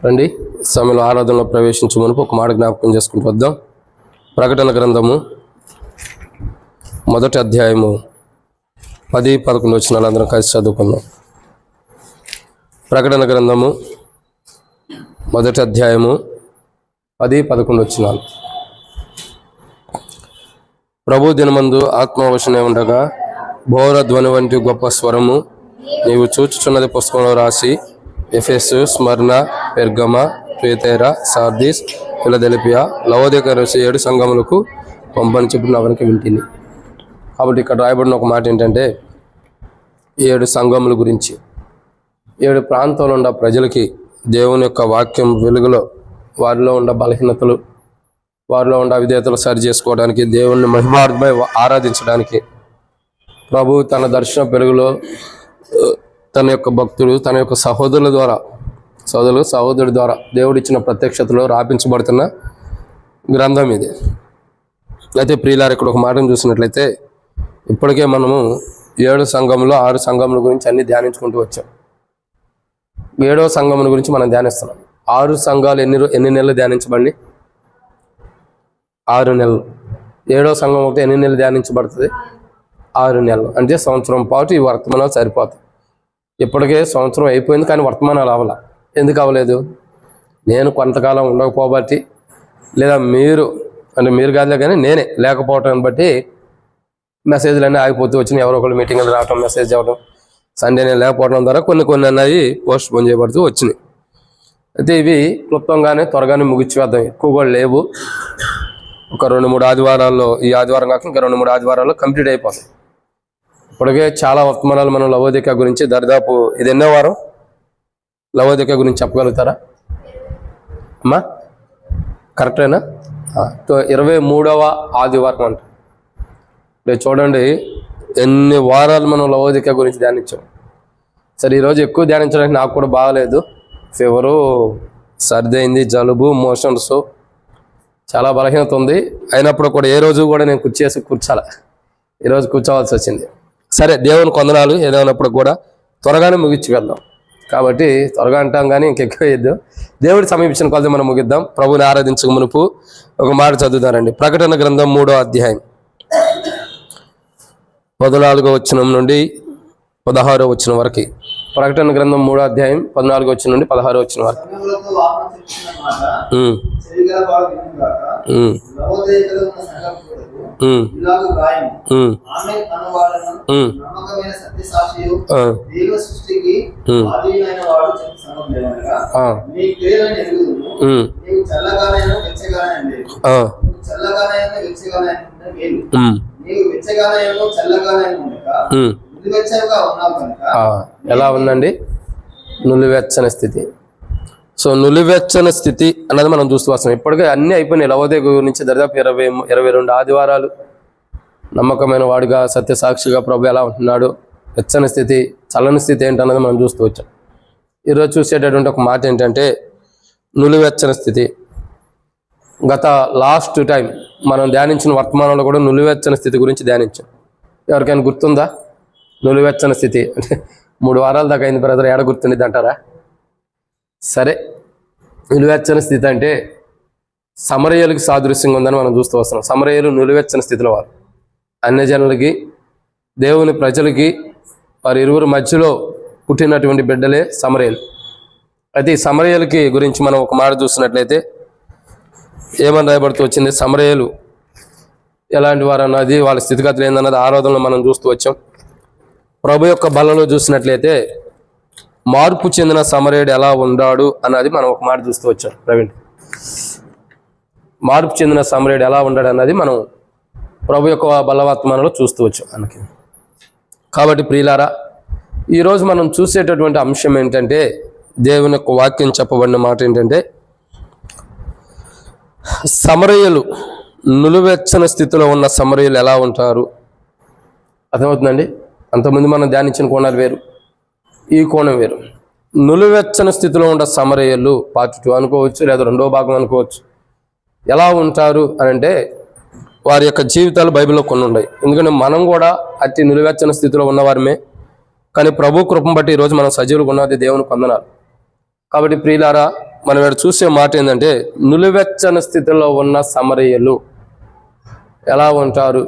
రండి సమయంలో ఆరాధనలో ప్రవేశించే మునుపు ఒక మాట జ్ఞాపకం చేసుకుంటూ వద్దాం. ప్రకటన గ్రంథము 1వ అధ్యాయము 10-11 వచనాలు అందరం కలిసి చదువుకుందాం. ప్రకటన గ్రంథము 1వ అధ్యాయము 10-11 వచనాలు. ప్రభు దినమందు ఆత్మవశనే ఉండగా బోర ధ్వని వంటి గొప్ప స్వరము నీవు చూచుచున్నది పుస్తకంలో రాసి ఎఫెసు, స్మరణ, పెర్గమ, తుయతైర, సార్దీస్, ఫిలదెల్ఫియా, లవోదికయ 7 సంఘములకు పంపని చెప్పిన అవనికి వింటిని. కాబట్టి ఇక్కడ రాయబడిన ఒక మాట ఏంటంటే 7 సంఘముల గురించి, 7 ప్రాంతాల్లో ఉన్న ప్రజలకి దేవుని యొక్క వాక్యం వెలుగులో వారిలో ఉన్న బలహీనతలు, వారిలో ఉన్న అవిధేయతలు సరి చేసుకోవడానికి, దేవుని మహిమార్థమై ఆరాధించడానికి ప్రభు తన దర్శన పెరుగులో తన యొక్క భక్తులు, తన యొక్క సహోదరుల ద్వారా సహోదరుడి ద్వారా దేవుడిచ్చిన ప్రత్యక్షతలో రాపించబడుతున్న గ్రంథం ఇది. అయితే ప్రియులారు, ఇక్కడ ఒక మాటను చూసినట్లయితే ఇప్పటికే మనము 7 సంఘంలో 6 సంఘముల గురించి అన్ని ధ్యానించుకుంటూ వచ్చాం. 7వ సంఘముల గురించి మనం ధ్యానిస్తున్నాం. 6 సంఘాలు ఎన్ని నెలలు ధ్యానించబడి? 6 నెలలు. 7వ సంఘం ఒకటి ఎన్ని నెలలు ధ్యానించబడుతుంది? 6 నెలలు. అంటే సంవత్సరం పాటు ఈ వర్తమానాలు సరిపోతాయి. ఇప్పటికే సంవత్సరం అయిపోయింది, కానీ వర్తమానాలు అవ్వాల. ఎందుకు అవ్వలేదు? నేను కొంతకాలం ఉండకపోబట్టి, లేదా మీరు కాదులే కానీ నేనే లేకపోవటం బట్టి మెసేజ్లు అన్నీ ఆగిపోతూ వచ్చినాయి. ఎవరో ఒకళ్ళు మీటింగ్లు రావటం, మెసేజ్ అవ్వడం, సండే నేను లేకపోవడం ద్వారా కొన్ని అన్నవి పోస్ట్ పోన్ చేయబడుతూ వచ్చినాయి. అయితే ఇవి క్లుప్తంగానే త్వరగానే ముగిచ్చివేద్దాం. ఎక్కువ కూడా లేవు. ఒక 2-3 ఆదివారాల్లో, ఈ ఆదివారం కాక ఇంకా 2-3 ఆదివారాల్లో కంప్లీట్ అయిపోతాయి. ఇప్పటికే చాలా వర్తమానాలు మనం లవోదికయ గురించి దరిదాపు ఇది ఎన్నో వారం లవోదికయ గురించి చెప్పగలుగుతారా అమ్మా? కరెక్టేనా? 23వ ఆదివారం అంట. చూడండి ఎన్ని వారాలు మనం లవోదికయ గురించి ధ్యానించాం. సరే, ఈరోజు ఎక్కువ ధ్యానించడానికి నాకు కూడా బాగలేదు. ఫీవరు, సర్ది అయింది, జలుబు, మోషన్స్, చాలా బలహీనత ఉంది. అయినప్పుడు కూడా ఏ రోజు కూడా నేను కూర్చోాల. ఈరోజు కూర్చోవాల్సి వచ్చింది. సరే, దేవుని కొందనాలు. ఏదైనప్పుడు కూడా త్వరగానే ముగించి వెళ్దాం. కాబట్టి త్వరగా అంటాం కానీ ఇంకెక్కువ వేద్దాం. దేవుడి సమీపించిన కొలది మనం ముగిద్దాం. ప్రభుని ఆరాధించక మునుపు ఒక మాట చదువుతారండి. ప్రకటన గ్రంథం 3వ అధ్యాయం 14వ వచనం నుండి 16వ వచనం వరకు. ప్రకటన గ్రంథం 3వ అధ్యాయం 14వ వచనం నుండి 16వ వచనం వరకు. ఎలా ఉందండి? నులివెచ్చని స్థితి. సో నులివెచ్చని స్థితి అన్నది మనం చూస్తూ వస్తాం. ఇప్పటికే అన్నీ అయిపోయినాయి. లవోదికయ గురించి దరిదాపు 22 ఆదివారాలు నమ్మకమైన వాడుగా, సత్యసాక్షిగా ప్రభు ఎలా ఉంటున్నాడు, వెచ్చని స్థితి, చల్లని స్థితి ఏంటన్నది మనం చూస్తూ వచ్చాం. ఈరోజు చూసేటటువంటి ఒక మాట ఏంటంటే నులివెచ్చని స్థితి. గత లాస్ట్ టైం మనం ధ్యానించిన వర్తమానంలో కూడా నులివెచ్చని స్థితి గురించి ధ్యానించాం. ఎవరికైనా గుర్తుందా? నులివెచ్చని స్థితి అంటే 3 వారాల దాకా అయింది బ్రదర్, ఏడ గుర్తుండిద్ది అంటారా? సరే, నులివెచ్చని స్థితి అంటే సమరయ్యలకి సాదృశ్యంగా ఉందని మనం చూస్తూ వస్తున్నాం. సమరయ్యలు నులివెచ్చని స్థితిలో వారు. అన్యజనులకి, దేవుని ప్రజలకి, వారి ఇరువురు మధ్యలో పుట్టినటువంటి బిడ్డలే సమరయ్యలు. అయితే ఈ సమరయ్యలకి గురించి మనం ఒక మాట చూసినట్లయితే ఏమని రాయబడుతూ వచ్చింది? సమరయ్యలు ఎలాంటి వారు అన్నది, వాళ్ళ స్థితిగతులు ఏందన్నది ఆరాధనలో మనం చూస్తూ వచ్చాం. ప్రభు యొక్క బలలో చూసినట్లయితే మార్పు చెందిన సమరయుడు ఎలా ఉన్నాడు అన్నది మనం ఒక మాట చూస్తూ వచ్చాం. ప్రవీణ్, మార్పు చెందిన సమరయుడు ఎలా ఉన్నాడు అన్నది మనం ప్రభు యొక్క బలవర్తమానంలో చూస్తూ వచ్చాం మనకి. కాబట్టి ప్రియులారా, ఈరోజు మనం చూసేటటువంటి అంశం ఏంటంటే, దేవుని యొక్క వాక్యం చెప్పబడిన మాట ఏంటంటే, సమరయులు, నులివెచ్చని స్థితిలో ఉన్న సమరయులు ఎలా ఉంటారు. అర్థమవుతుందండి? అంతకుముందు మనం ధ్యానించిన కోణాలు వేరు, ఈ కోణం వేరు. నులివెచ్చని స్థితిలో ఉన్న సమరయులు పార్ట్ 2 అనుకోవచ్చు, లేదా 2వ భాగం అనుకోవచ్చు. ఎలా ఉంటారు అని అంటే, వారి యొక్క జీవితాలు బైబిల్లో కొన్ని ఉన్నాయి. ఎందుకంటే మనం కూడా అతి నిలువెచ్చని స్థితిలో ఉన్నవారమే. కానీ ప్రభు కృపను బట్టి ఈరోజు మనం సజీవులుగా ఉన్నది దేవుని కొందనాలు. కాబట్టి ప్రియులారా, మనం ఇక్కడ చూసే మాట ఏంటంటే నులివెచ్చని స్థితిలో ఉన్న సమరయ్యలు ఎలా ఉంటారు,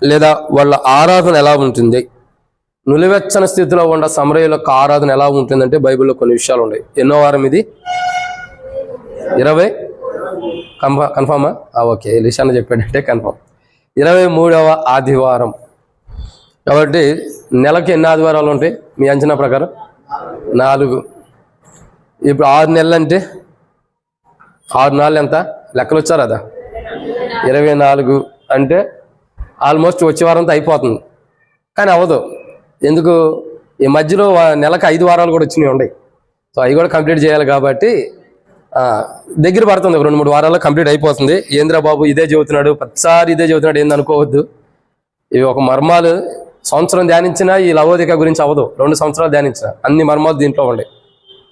లేదా వాళ్ళ ఆరాధన ఎలా ఉంటుంది? నులివెచ్చని స్థితిలో ఉన్న సమరయ్యల యొక్క ఆరాధన ఎలా ఉంటుందంటే బైబిల్లో కొన్ని విషయాలు ఉన్నాయి. ఎన్నో వారం ఇది? 20 కన్ఫామా? ఓకే, లిషాన్ చెప్పాడంటే కన్ఫామ్. 23వ ఆదివారం. కాబట్టి నెలకి ఎన్ని ఆదివారాలు ఉంటాయి మీ అంచనా ప్రకారం? 4. ఇప్పుడు 6 నెలలు అంటే 6 నెలలు ఎంత లెక్కలు వచ్చారు కదా? 24 అంటే ఆల్మోస్ట్ వచ్చే వారంతో అయిపోతుంది. కానీ అవ్వదు. ఎందుకు? ఈ మధ్యలో నెలకు 5 వారాలు కూడా వచ్చినాయి ఉన్నాయి. సో అవి కూడా కంప్లీట్ చేయాలి కాబట్టి దగ్గర పడుతుంది. 2-3 వారాల్లో కంప్లీట్ అయిపోతుంది. ఏంద్రా బాబు ఇదే చెబుతున్నాడు, ప్రతిసారి ఇదే చెబుతున్నాడు ఏంది అనుకోవద్దు. ఇవి ఒక మర్మాలు. సంవత్సరం ధ్యానించినా ఈ లవోదిక గురించి అవ్వదు. 2 సంవత్సరాలు ధ్యానించిన అన్ని మర్మాలు దీంట్లో ఉండే.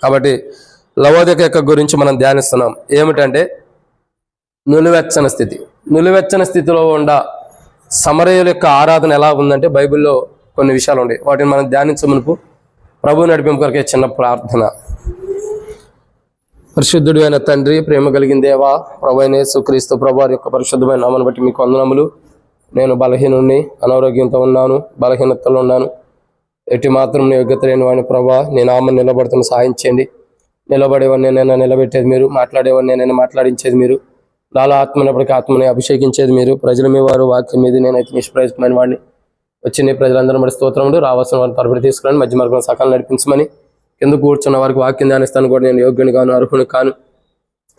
కాబట్టి లవోదిక గురించి మనం ధ్యానిస్తున్నాం. ఏమిటంటే నులివెచ్చని స్థితి. నులివెచ్చని స్థితిలో ఉన్న సమరయుల యొక్క ఆరాధన ఎలా ఉందంటే బైబిల్లో కొన్ని విషయాలు ఉన్నాయి. వాటిని మనం ధ్యానించే మునుపు ప్రభు నడిపింపు కొరకే చిన్న ప్రార్థన. పరిశుద్ధుడు అయిన తండ్రి, ప్రేమ కలిగిన దేవా, ప్రభు అయిన యేసుక్రీస్తు ప్రభువారి యొక్క పరిశుద్ధమైన నామమును బట్టి మీకు వందనములు. నేను బలహీనుణ్ణి, అనారోగ్యంతో ఉన్నాను, బలహీనతలో ఉన్నాను. ఎట్టి మాత్రం నీ యోగ్యత లేని వాడిని ప్రభా, నేను ఆమెను నిలబడుతున్న సహాయం చేయండి. నిలబడేవాడిని నేను నిలబెట్టేది మీరు, మాట్లాడేవాడిని నేను మాట్లాడించేది మీరు, నాలో ఆత్మనప్పటికీ ఆత్మని అభిషేకించేది మీరు. ప్రజల మీ వారు వాక్యం మీద నేనైతే నిష్ప్రయోజకమైన వాడిని. వచ్చిన నీ బట్టి స్తోత్రములు. రావాల్సిన వారిని తరబడి తీసుకురండి, మధ్య మార్గం సకాలం నడిపించమని. కింద కూర్చున్న వారికి వాక్యం ధ్యానిస్తాను కూడా నేను యోగ్యుని కాను, అర్హుని కాను.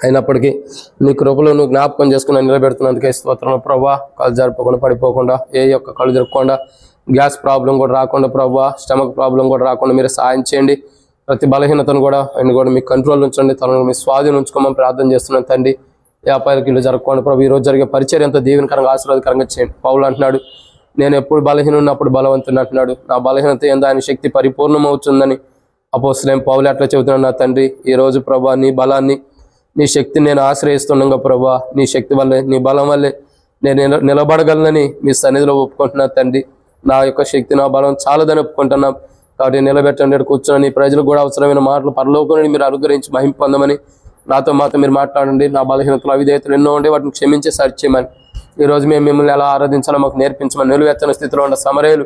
అయినప్పటికీ నీ కృపలో నువ్వు జ్ఞాపకం చేసుకుని నిలబెడుతున్నందుకే స్తోత్రం ప్రభా. కళ్ళు జరపకుండా, పడిపోకుండా, ఏ యొక్క కళ్ళు జరపకుండా, గ్యాస్ ప్రాబ్లం కూడా రాకుండా ప్రభా, స్టమక్ ప్రాబ్లం కూడా రాకుండా మీరు సహాయం చేయండి. ప్రతి బలహీనతను కూడా మీ కంట్రోల్ ఉంచండి. తనను మీ స్వాధీనం ఉంచుకోమని ప్రార్థన చేస్తున్నాను తండ్రి. వ్యాపారికి ఇల్లు జరగకుండా ప్రభు, ఈరోజు జరిగే పరిచర్య ఎంతో దీవెనకరంగా ఆశీర్వాదకరంగా చేయండి. పౌలు అంటున్నాడు, నేను ఎప్పుడు బలహీనుడిని అప్పుడు బలవంతుని అంటున్నాడు. నా బలహీనత ఏందో ఆయన శక్తి పరిపూర్ణమవుతుందని అపోస్తలుడైన పౌలు అట్లా చెబుతున్నాడు. నా తండ్రి, ఈరోజు ప్రభా నీ బలాన్ని, నీ శక్తిని నేను ఆశ్రయిస్తుండగా ప్రభా, నీ శక్తి వల్లే, నీ బలం వల్లే నేను నిలబడగలనని మీ సన్నిధిలో ఒప్పుకుంటున్నా తండ్రి. నా యొక్క శక్తి, నా బలం చాలదని ఒప్పుకుంటున్నాం. కాబట్టి నిలబెట్టండి. కూర్చొని నీ ప్రజలకు కూడా అవసరమైన మాటలు పరలోకాన్ని మీరు అనుగ్రహించి మహిమ పొందమని నాతో మీరు మాట్లాడండి. నా బలహీనతలు, అవిధేయతలు ఎన్నో ఉండే వాటిని క్షమించి సరిచేయమని, ఈరోజు మేము మిమ్మల్ని ఎలా ఆరాధించాలో మాకు నేర్పించమని. నిలువెత్తని స్థితిలో ఉన్న సమరయులు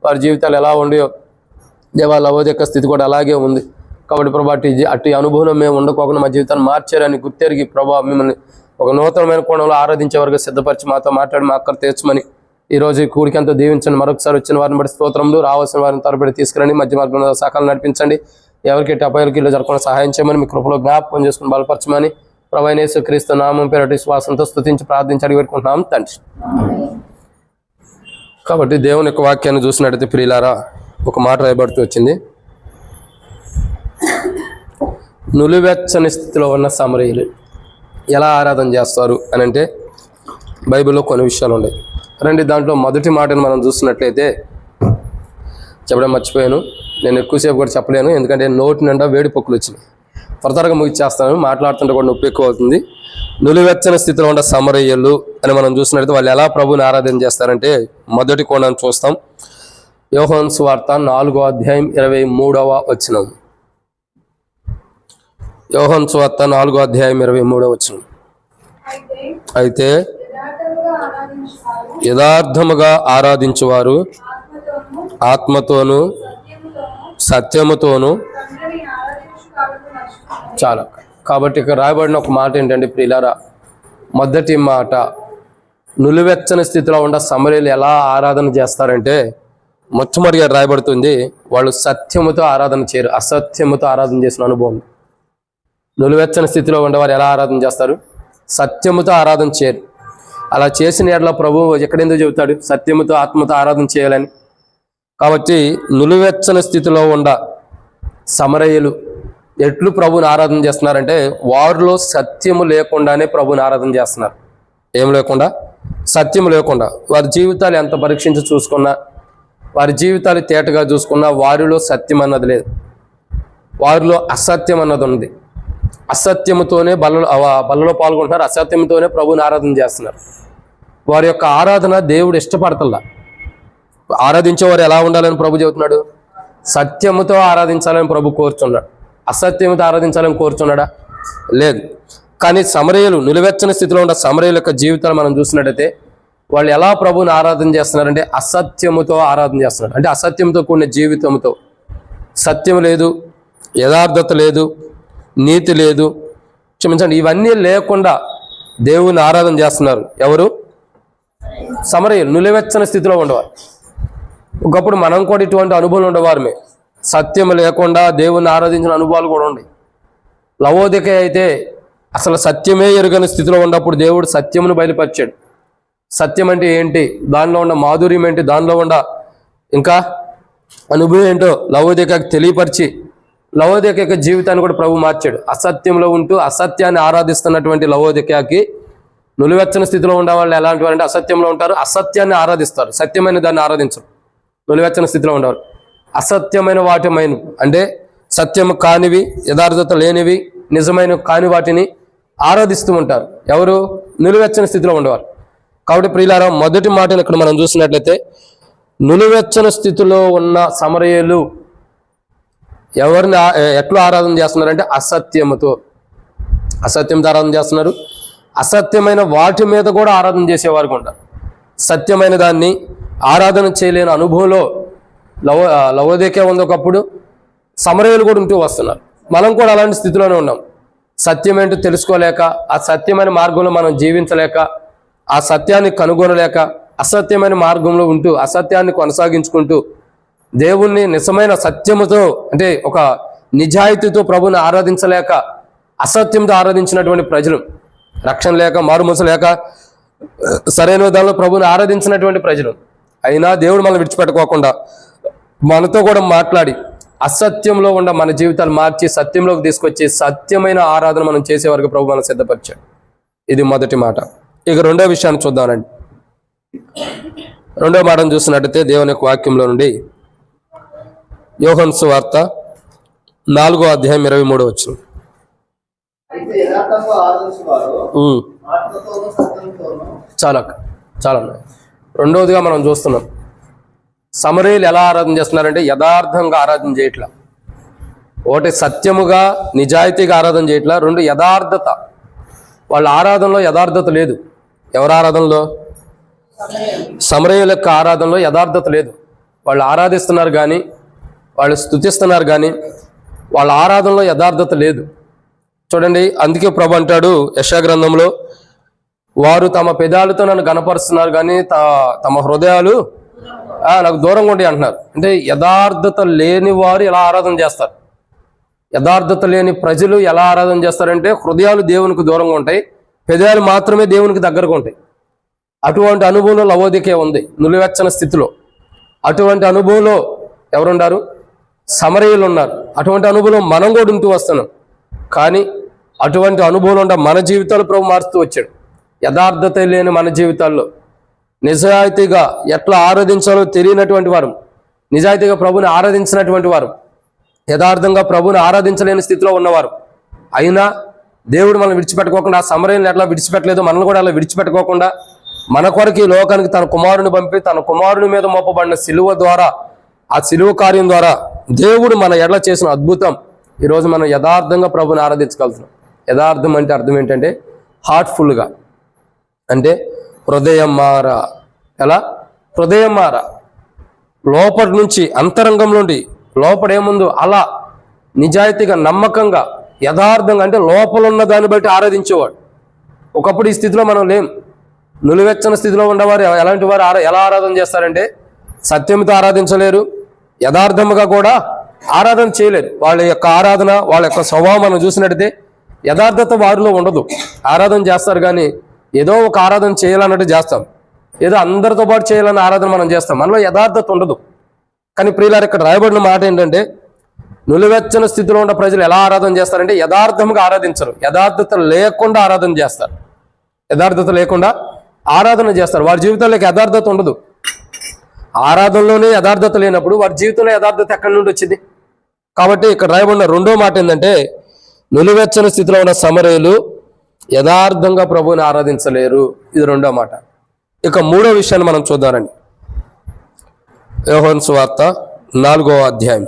వారి జీవితాలు ఎలా ఉండేయో దేవా, లవోదిక స్థితి కూడా అలాగే ఉంది. కాబట్టి ప్రభా అట్టి అనుభవం మేము ఉండకోకుండా మా జీవితాన్ని మార్చారని గుర్తెరిగి ప్రభా మిమ్మల్ని ఒక నూతనమైన కోణంలో ఆరాధించే వరకు సిద్ధపరిచి మాతో మాట్లాడి మా అక్కర తీర్చమని ఈరోజు ఈ కూడికి అంతా దీవించండి. మరొకసారి వచ్చిన వారిని బట్టి స్తోత్రములు. రావాల్సిన వారిని తరబడి తీసుకురండి, మధ్య మార్గంలో సకాలం నడిపించండి. ఎవరికి అపాయాలకి ఇల్లు జరగకుండా సహాయం చేయమని, మీ కృపలో జ్ఞాపకం చేసుకుని బలపరచమని ప్రభువైన యేసుక్రీస్తు నామం పేరటి విశ్వాసంతో స్తుతించి ప్రార్థించి అడిగి పెట్టుకుంటున్నాం తండ్రి. కాబట్టి దేవుని యొక్క వాక్యాన్ని చూసినట్టయితే ప్రియులారా, ఒక మాట రాయబడుతూ వచ్చింది. నులివెచ్చని స్థితిలో ఉన్న సమరయులు ఎలా ఆరాధన చేస్తారు అని అంటే బైబిల్లో కొన్ని విషయాలు ఉన్నాయి. రండి, దాంట్లో మొదటి మాటను మనం చూసినట్లయితే, చెప్పడం మర్చిపోయాను, నేను ఎక్కువసేపు కూడా చెప్పలేను, ఎందుకంటే నోటి నిండా వేడి పొక్కులు వచ్చినాయి. త్వరగా ముగిచ్చేస్తాను, మాట్లాడుతుంటే కూడా నొప్పి ఎక్కువ అవుతుంది. నులివెచ్చని స్థితిలో ఉన్న సమరయ్యలు అని మనం చూసినట్లయితే వాళ్ళు ఎలా ప్రభుని ఆరాధన చేస్తారంటే మొదటి కోణాన్ని చూస్తాం. యోహాను సువార్త 4వ అధ్యాయం 23వ వచనం. యోహాను సువార్త 4వ అధ్యాయం 23వ వచనం. అయితే యథార్థముగా ఆరాధించువారు ఆత్మతోనూ సత్యముతోనూ చాలా. కాబట్టి ఇక్కడ రాయబడిన ఒక మాట ఏంటంటే ప్రియులారా, మొదటి మాట, నులివెచ్చని స్థితిలో ఉన్న సమరయులు ఎలా ఆరాధన చేస్తారంటే మొట్టమొదటిగా రాయబడుతుంది, వాళ్ళు సత్యముతో ఆరాధన చేయరు, అసత్యముతో ఆరాధన చేసిన అనుభవం. నులివెచ్చని స్థితిలో ఉండేవారు ఎలా ఆరాధన చేస్తారు? సత్యముతో ఆరాధన చేయరు. అలా చేసిన ఎడల ప్రభువు ఎక్కడెందుకు చెబుతాడు? సత్యముతో ఆత్మతో ఆరాధన చేయాలని. కాబట్టి నులివెచ్చని స్థితిలో ఉన్న సమరయులు ఎట్లు ప్రభుని ఆరాధన చేస్తున్నారంటే వారిలో సత్యము లేకుండానే ప్రభుని ఆరాధన చేస్తున్నారు. ఏం లేకుండా? సత్యం లేకుండా. వారి జీవితాలు ఎంత పరీక్షించి చూసుకున్నా, వారి జీవితాలు తేటగా చూసుకున్నా వారిలో సత్యం అన్నది లేదు, వారిలో అసత్యం అన్నది ఉంది. అసత్యముతోనే బలలో పాల్గొంటున్నారు, అసత్యంతోనే ప్రభుని ఆరాధన చేస్తున్నారు. వారి యొక్క ఆరాధన దేవుడు ఇష్టపడతల్లా. ఆరాధించేవారు ఎలా ఉండాలని ప్రభు చెబుతున్నాడు? సత్యముతో ఆరాధించాలని ప్రభు కోరుతున్నాడు. అసత్యంతో ఆరాధించాలని కోరుచున్నాడా? లేదు. కానీ సమరయులు, నిలువెచ్చని స్థితిలో ఉన్న సమరయుల యొక్క జీవితాలు మనం చూసినట్టయితే వాళ్ళు ఎలా ప్రభువుని ఆరాధన చేస్తున్నారంటే అసత్యముతో ఆరాధన చేస్తున్నారు. అంటే అసత్యంతో కూడిన జీవితంతో, సత్యం లేదు, యథార్థత లేదు, నీతి లేదు, క్షమించండి, ఇవన్నీ లేకుండా దేవుని ఆరాధన చేస్తున్నారు. ఎవరు? సమరయులు. నిలువెచ్చని స్థితిలో ఉండేవారు. ఒకప్పుడు మనం కూడా ఇటువంటి అనుభవాలు ఉండేవారమే. సత్యం లేకుండా దేవుని ఆరాధించిన అనుభవాలు కూడా ఉన్నాయి. లవోదికయ అయితే అసలు సత్యమే ఎరుగని స్థితిలో ఉన్నప్పుడు దేవుడు సత్యమును బయలుపరిచాడు. సత్యం అంటే ఏంటి, దానిలో ఉన్న మాధుర్యం ఏంటి, దానిలో ఉన్న ఇంకా అనుభవం ఏంటో లవోదికయకు తెలియపరిచి లవోదికయ యొక్క జీవితాన్ని కూడా ప్రభు మార్చాడు. అసత్యంలో ఉంటూ అసత్యాన్ని ఆరాధిస్తున్నటువంటి లవోదికయకి నులివెచ్చని స్థితిలో ఉండే వాళ్ళు ఎలాంటి వారంటే అసత్యంలో ఉంటారు, అసత్యాన్ని ఆరాధిస్తారు, సత్యమైన దాన్ని ఆరాధించరు. నులివెచ్చని స్థితిలో ఉండేవారు. అసత్యమైన వాటిమైన అంటే సత్యము కానివి, యథార్థత లేనివి, నిజమైన కాని వాటిని ఆరాధిస్తూ ఉంటారు. ఎవరు? నిలువెచ్చని స్థితిలో ఉండేవారు. కాబట్టి ప్రియులారా, మొదటి మాటలు ఇక్కడ మనం చూసినట్లయితే నిలువెచ్చని స్థితిలో ఉన్న సమరయులు ఎవరిని ఎట్లా ఆరాధన చేస్తున్నారంటే అసత్యముతో ఆరాధన చేస్తున్నారు. అసత్యమైన వాటి మీద కూడా ఆరాధన చేసేవారు ఉంటారు. సత్యమైన దాన్ని ఆరాధన చేయలేని అనుభవంలో లవోదికయ ఉంది ఒకప్పుడు, సమరయులు కూడా ఉంటూ వస్తున్నారు. మనం కూడా అలాంటి స్థితిలోనే ఉన్నాం. సత్యం ఏంటో తెలుసుకోలేక, ఆ సత్యమైన మార్గంలో మనం జీవించలేక, ఆ సత్యాన్ని కనుగొనలేక, అసత్యమైన మార్గంలో ఉంటూ అసత్యాన్ని కొనసాగించుకుంటూ దేవుణ్ణి నిజమైన సత్యముతో అంటే ఒక నిజాయితీతో ప్రభుని ఆరాధించలేక అసత్యంతో ఆరాధించినటువంటి ప్రజలు, రక్షణ లేక, మారుమనసు లేక, సరైన విధానంలో ప్రభుని ఆరాధించినటువంటి ప్రజలు. అయినా దేవుడు మనల్ని విడిచిపెట్టుకోకుండా మనతో కూడా మాట్లాడి అసత్యంలో ఉన్న మన జీవితాలు మార్చి సత్యంలోకి తీసుకొచ్చి సత్యమైన ఆరాధన మనం చేసే వరకు ప్రభు మనం సిద్ధపరిచాడు. ఇది మొదటి మాట. ఇక రెండో విషయాన్ని చూద్దామండి. రెండో మాటను చూసినట్టయితే దేవుని యొక్క వాక్యంలో నుండి యోహాను సువార్త 4వ అధ్యాయం 23వ వచనం. చాలా రెండవదిగా మనం చూస్తున్నాం, సమరయులు ఎలా ఆరాధన చేస్తున్నారంటే యథార్థంగా ఆరాధన చేయట్లా. ఒకటి సత్యముగా నిజాయితీగా ఆరాధన చేయట్లా, రెండు యథార్థత. వాళ్ళ ఆరాధనలో యథార్థత లేదు. ఎవరి ఆరాధనలో? సమరయుల యొక్క ఆరాధనలో యథార్థత లేదు. వాళ్ళు ఆరాధిస్తున్నారు కానీ, వాళ్ళు స్తుతిస్తున్నారు కానీ వాళ్ళ ఆరాధనలో యథార్థత లేదు. చూడండి, అందుకే ప్రభు అంటాడు యెషయా గ్రంథంలో, వారు తమ పెదాలతో నన్ను గణపరుస్తున్నారు కానీ తమ హృదయాలు నాకు దూరంగా ఉండి అంటున్నారు. అంటే యథార్థత లేని వారు ఎలా ఆరాధన చేస్తారు? యథార్థత లేని ప్రజలు ఎలా ఆరాధన చేస్తారంటే హృదయాలు దేవునికి దూరంగా ఉంటాయి, పెదాలు మాత్రమే దేవునికి దగ్గరగా ఉంటాయి. అటువంటి అనుభవంలో లవోదికయ ఉంది, నులివెచ్చని స్థితిలో. అటువంటి అనుభవంలో ఎవరున్నారు? సమరయులు ఉన్నారు. అటువంటి అనుభవంలో మనం కూడా ఉంటూ వస్తున్నాం. కానీ అటువంటి అనుభవం ఉండ మన జీవితాలు ప్రభు మారుస్తూ వచ్చాడు. యథార్థత లేని మన జీవితాల్లో నిజాయితీగా ఎట్లా ఆరాధించాలో తెలియనటువంటి వారు, నిజాయితీగా ప్రభుని ఆరాధించినటువంటి వారు, యథార్థంగా ప్రభుని ఆరాధించలేని స్థితిలో ఉన్నవారు, అయినా దేవుడు మనల్ని విడిచిపెట్టుకోకుండా, ఆ సమరయులను ఎట్లా విడిచిపెట్టలేదో మనల్ని కూడా అలా విడిచిపెట్టుకోకుండా మన కొరకు ఈ లోకానికి తన కుమారుని పంపి తన కుమారుని మీద మోపబడిన సిలువ ద్వారా, ఆ సిలువ కార్యం ద్వారా దేవుడు మన ఎట్లా చేసిన అద్భుతం ఈరోజు మనం యథార్థంగా ప్రభుని ఆరాధించగలుగుతున్నాం. యథార్థం అంటే అర్థం ఏంటంటే హార్ట్ఫుల్గా, అంటే హృదయం మార. ఎలా? హృదయం మార, లోపటి నుంచి అంతరంగంలో నుండి లోపల ఏముందో అలా నిజాయితీగా, నమ్మకంగా, యథార్థంగా, అంటే లోపల ఉన్న దాన్ని బట్టి ఆరాధించేవాడు. ఒకప్పుడు ఈ స్థితిలో మనం లేం. నులివెచ్చని స్థితిలో ఉన్నవారు ఎలాంటి వారు ఎలా ఆరాధన చేస్తారంటే సత్యంతో ఆరాధించలేరు, యథార్థముగా కూడా ఆరాధన చేయలేరు. వాళ్ళ యొక్క ఆరాధన, వాళ్ళ యొక్క స్వభావం మనం చూసినట్టయితే యథార్థత వారిలో ఉండదు. ఆరాధన చేస్తారు కానీ ఏదో ఒక ఆరాధన చేయాలన్నట్టు చేస్తాం, ఏదో అందరితో పాటు చేయాలన్న ఆరాధన మనం చేస్తాం, మనలో యథార్థత ఉండదు. కానీ ప్రియులారు, ఇక్కడ రాయబడిన మాట ఏంటంటే నులివెచ్చని స్థితిలో ఉన్న ప్రజలు ఎలా ఆరాధన చేస్తారంటే యథార్థంగా ఆరాధించరు, యథార్థత లేకుండా ఆరాధన చేస్తారు. యథార్థత లేకుండా ఆరాధన చేస్తారు. వారి జీవితంలోకి యథార్థత ఉండదు. ఆరాధనలోనే యథార్థత లేనప్పుడు వారి జీవితంలో యథార్థత ఎక్కడి నుండి వచ్చింది? కాబట్టి ఇక్కడ రాయబడిన రెండో మాట ఏంటంటే నులివెచ్చని స్థితిలో ఉన్న సమరయులు యథార్థంగా ప్రభువుని ఆరాధించలేరు. ఇది రెండో మాట. ఇక మూడో విషయాన్ని మనం చూద్దామండి. యోహాను సువార్త 4వ అధ్యాయం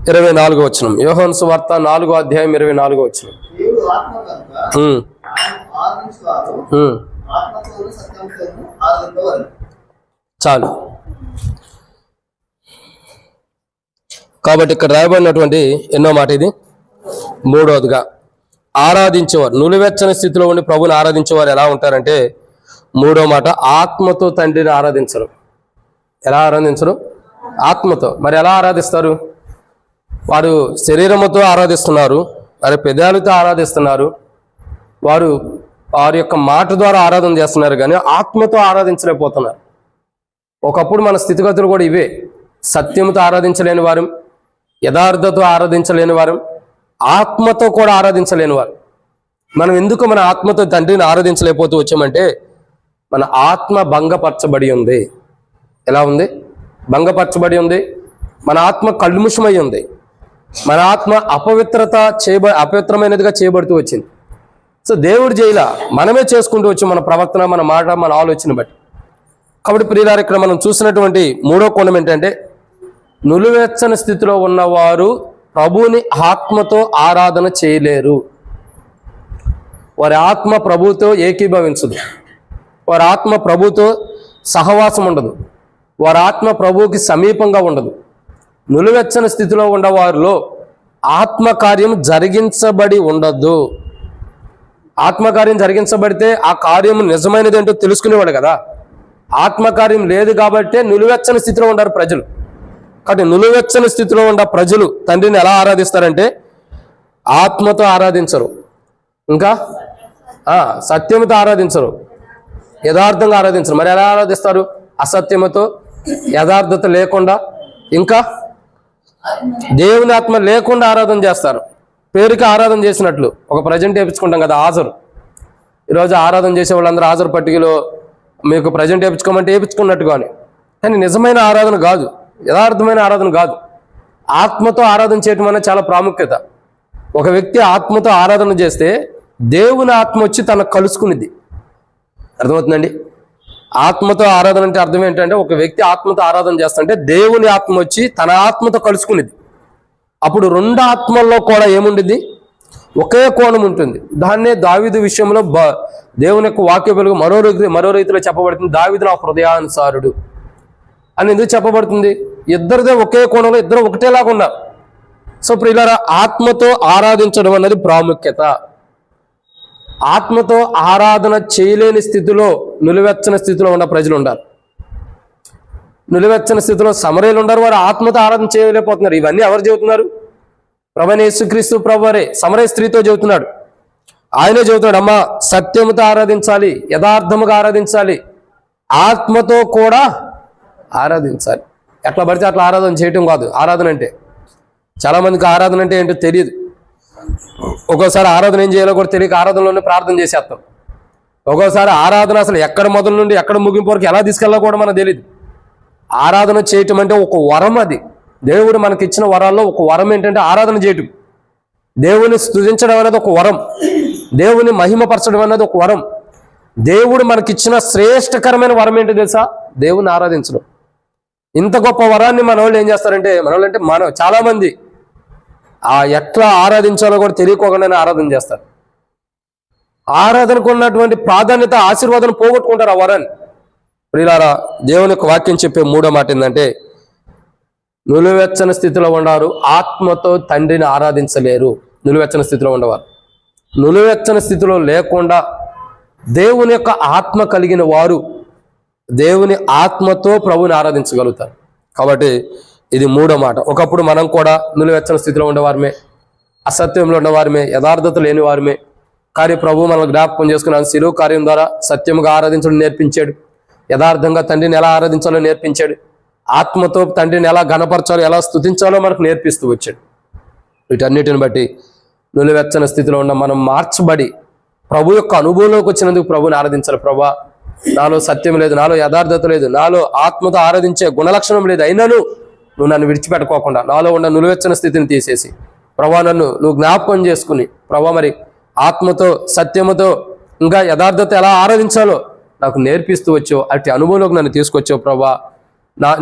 24వ వచనం. యోహాను సువార్త 4వ అధ్యాయం 24వ వచనం. దేవుడు ఆత్మ కనుక ఆరాధించువారు ఆత్మతోను సత్యంతోను ఆరాధింపవలెను. చాలు. కాబట్టి ఇక్కడ రాయబడినటువంటి ఎన్నో మాట ఇది? 3వదిగా ఆరాధించేవారు, నులివెచ్చని స్థితిలో ఉండి ప్రభుని ఆరాధించేవారు ఎలా ఉంటారంటే, 3వ మాట ఆత్మతో తండ్రిని ఆరాధించరు. ఎలా ఆరాధించరు? ఆత్మతో. మరి ఎలా ఆరాధిస్తారు? వారు శరీరముతో ఆరాధిస్తున్నారు, వారి పెదాలతో ఆరాధిస్తున్నారు, వారు వారి యొక్క మాట ద్వారా ఆరాధన చేస్తున్నారు, కానీ ఆత్మతో ఆరాధించలేకపోతున్నారు. ఒకప్పుడు మన స్థితిగతులు కూడా ఇవే. సత్యముతో ఆరాధించలేని వారు, యథార్థతో ఆరాధించలేని వారు, ఆత్మతో కూడా ఆరాధించలేని వారు. మనం ఎందుకు మన ఆత్మతో తండ్రిని ఆరాధించలేకపోతూ వచ్చామంటే, మన ఆత్మ భంగపరచబడి ఉంది. ఎలా ఉంది? భంగపరచబడి ఉంది. మన ఆత్మ కల్ముషమై ఉంది. మన ఆత్మ అపవిత్రమైనదిగా చేయబడుతూ వచ్చింది. సో దేవుడు చేయలా, మనమే చేసుకుంటూ వచ్చాం, మన ప్రవర్తన, మన మాట, మన ఆలోచన బట్టి. కాబట్టి ప్రియులారా, ఇక్కడ మనం చూసినటువంటి 3వ కోణం ఏంటంటే, నులివెచ్చని స్థితిలో ఉన్నవారు ప్రభువుని ఆత్మతో ఆరాధన చేయలేరు. వారి ఆత్మ ప్రభువుతో ఏకీభవించదు. వారి ఆత్మ ప్రభువుతో సహవాసం ఉండదు. వారి ఆత్మ ప్రభువుకి సమీపంగా ఉండదు. నులివెచ్చని స్థితిలో ఉన్నవారిలో ఆత్మకార్యం జరిగించబడి ఉండదు. ఆత్మకార్యం జరిగించబడితే ఆ కార్యం నిజమైనది ఏంటో తెలుసుకునేవాడు కదా. ఆత్మకార్యం లేదు కాబట్టే నులివెచ్చని స్థితిలో ఉండరు ప్రజలు. కాబట్టి నులివెచ్చని స్థితిలో ఉన్న ప్రజలు తండ్రిని ఎలా ఆరాధిస్తారంటే, ఆత్మతో ఆరాధించరు, ఇంకా సత్యముతో ఆరాధించరు, యథార్థంగా ఆరాధించరు. మరి ఎలా ఆరాధిస్తారు? అసత్యముతో, యథార్థత లేకుండా, ఇంకా దేవుని ఆత్మ లేకుండా ఆరాధన చేస్తారు. పేరుకి ఆరాధన చేసినట్లు. ఒక ప్రజెంట్ వేయించుకుంటాం కదా, హాజరు. ఈరోజు ఆరాధన చేసే వాళ్ళందరూ హాజరు పట్టికలో మీకు ప్రజెంట్ వేయించుకోమంటే వేయించుకున్నట్టుగానే, కానీ నిజమైన ఆరాధన కాదు, యథార్థమైన ఆరాధన కాదు. ఆత్మతో ఆరాధన చేయటం అనేది చాలా ప్రాముఖ్యత. ఒక వ్యక్తి ఆత్మతో ఆరాధన చేస్తే దేవుని ఆత్మ వచ్చి తనకు కలుసుకునిద్ది. అర్థమవుతుందండి? ఆత్మతో ఆరాధన అంటే అర్థం ఏంటంటే, ఒక వ్యక్తి ఆత్మతో ఆరాధన చేస్తుంటే దేవుని ఆత్మ వచ్చి తన ఆత్మతో కలుసుకునిద్ది. అప్పుడు 2 ఆత్మల్లో కూడా ఏముండిద్ది? ఒకే కోణం ఉంటుంది. దాన్నే దావీదు విషయంలో దేవుని యొక్క వాక్య వెలుగు మరో రీతిలో చెప్పబడుతుంది. దావీదు నా హృదయానుసారుడు అని ఎందుకు చెప్పబడుతుంది? ఇద్దరిదే ఒకే కోణంలో, ఇద్దరు ఒకటేలాగా ఉన్నారు. సో ప్రియులారా, ఆత్మతో ఆరాధించడం అన్నది ప్రాముఖ్యత. ఆత్మతో ఆరాధన చేయలేని స్థితిలో, నులివెచ్చని స్థితిలో ఉన్న ప్రజలు ఉండాలి. నులివెచ్చని స్థితిలో సమరయులు ఉన్నారు, వారు ఆత్మతో ఆరాధన చేయలేకపోతున్నారు. ఇవన్నీ ఎవరు చెబుతున్నారు? ప్రభువైన యేసుక్రీస్తు ప్రభువారే సమరయ స్త్రీతో చెబుతున్నాడు. ఆయనే చెబుతున్నాడు, అమ్మా సత్యముతో ఆరాధించాలి, యథార్థముగా ఆరాధించాలి, ఆత్మతో కూడా ఆరాధించాలి. ఎట్లా పడితే అట్లా ఆరాధన చేయటం కాదు ఆరాధన అంటే. చాలామందికి ఆరాధన అంటే ఏంటో తెలియదు. ఒక్కోసారి ఆరాధన ఏం చేయాలో కూడా తెలియక ఆరాధనలోనే ప్రార్థన చేసేస్తాం. ఒక్కోసారి ఆరాధన అసలు ఎక్కడ మొదలు నుండి ఎక్కడ ముగింపు వరకు ఎలా తీసుకెళ్ళా కూడా మనకు తెలియదు. ఆరాధన చేయటం అంటే ఒక వరం. అది దేవుడు మనకి ఇచ్చిన వరాల్లో ఒక వరం ఏంటంటే ఆరాధన చేయటం. దేవుని స్తుతించడం అనేది ఒక వరం. దేవుని మహిమపరచడం అనేది ఒక వరం. దేవుడు మనకిచ్చిన శ్రేష్టకరమైన వరం ఏంటో తెలుసా? దేవుని ఆరాధించడం. ఇంత గొప్ప వరాన్ని మన వాళ్ళు ఏం చేస్తారంటే, చాలా మంది ఎట్లా ఆరాధించాలో కూడా తెలియకోకుండానే ఆరాధన చేస్తారు. ఆరాధనకు ఉన్నటువంటి ప్రాధాన్యత, ఆశీర్వాదం పోగొట్టుకుంటారు ఆ వరాన్ని. ప్రియులారా, దేవుని యొక్క వాక్యం చెప్పే 3వ మాట ఏంటంటే, నులివెచ్చని స్థితిలో ఉండవారు ఆత్మతో తండ్రిని ఆరాధించలేరు. నులివెచ్చని స్థితిలో ఉండవారు, నులివెచ్చని స్థితిలో లేకుండా దేవుని యొక్క ఆత్మ కలిగిన వారు దేవుని ఆత్మతో ప్రభుని ఆరాధించగలుగుతారు. కాబట్టి ఇది 3వ మాట. ఒకప్పుడు మనం కూడా నులివెచ్చని స్థితిలో ఉండేవారమే, అసత్యంలో ఉన్నవారమే, యథార్థత లేని వారమే. కానీ ప్రభు మనల్ని జ్ఞాపకం చేసుకున్నాను. శిలువ కార్యం ద్వారా సత్యముగా ఆరాధించడం నేర్పించాడు. యథార్థంగా తండ్రిని ఎలా ఆరాధించాలో నేర్పించాడు. ఆత్మతో తండ్రిని ఎలా ఘనపరచాలో, ఎలా స్తుతించాలో మనకు నేర్పిస్తూ వచ్చాడు. వీటన్నిటిని బట్టి నులివెచ్చని స్థితిలో ఉన్న మనం మార్చబడి ప్రభు యొక్క అనుభవంలోకి వచ్చినందుకు ప్రభుని ఆరాధించాలి. ప్రభా, నాలో సత్యం లేదు, నాలో యథార్థత లేదు, నాలో ఆత్మతో ఆరాధించే గుణలక్షణం లేదు, అయినను నువ్వు నన్ను విడిచిపెట్టుకోకుండా నాలో ఉన్న నులివెచ్చని స్థితిని తీసేసి ప్రభా నువ్వు జ్ఞాపకం చేసుకుని ప్రభా మరి ఆత్మతో సత్యముతో ఇంకా యథార్థత ఎలా ఆరాధించాలో నాకు నేర్పిస్తూ వచ్చావు. అట్టి అనుభవంలోకి నన్ను తీసుకొచ్చావు ప్రభా.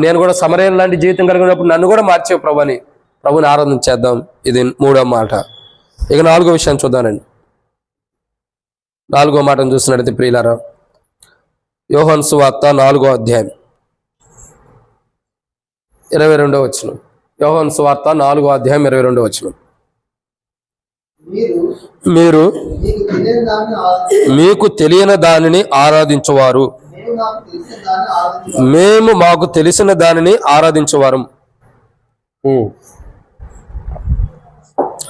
నేను కూడా సమరయం లాంటి జీవితం కలిగినప్పుడు నన్ను కూడా మార్చావు ప్రభాని ప్రభుని ఆరాధించేద్దాం. ఇది 3వ మాట. ఇక 4వ విషయాన్ని చూద్దానండి. 4వ మాటను చూసినట్టయితే ప్రియులారా, యోహాను సువార్త 4వ అధ్యాయం 22వ వచనం. యోహాను సువార్త 4వ అధ్యాయం 22వ వచనం. మీరు మీకు తెలియని దానిని ఆరాధించువారు, మేము మాకు తెలిసిన దానిని ఆరాధించువారు.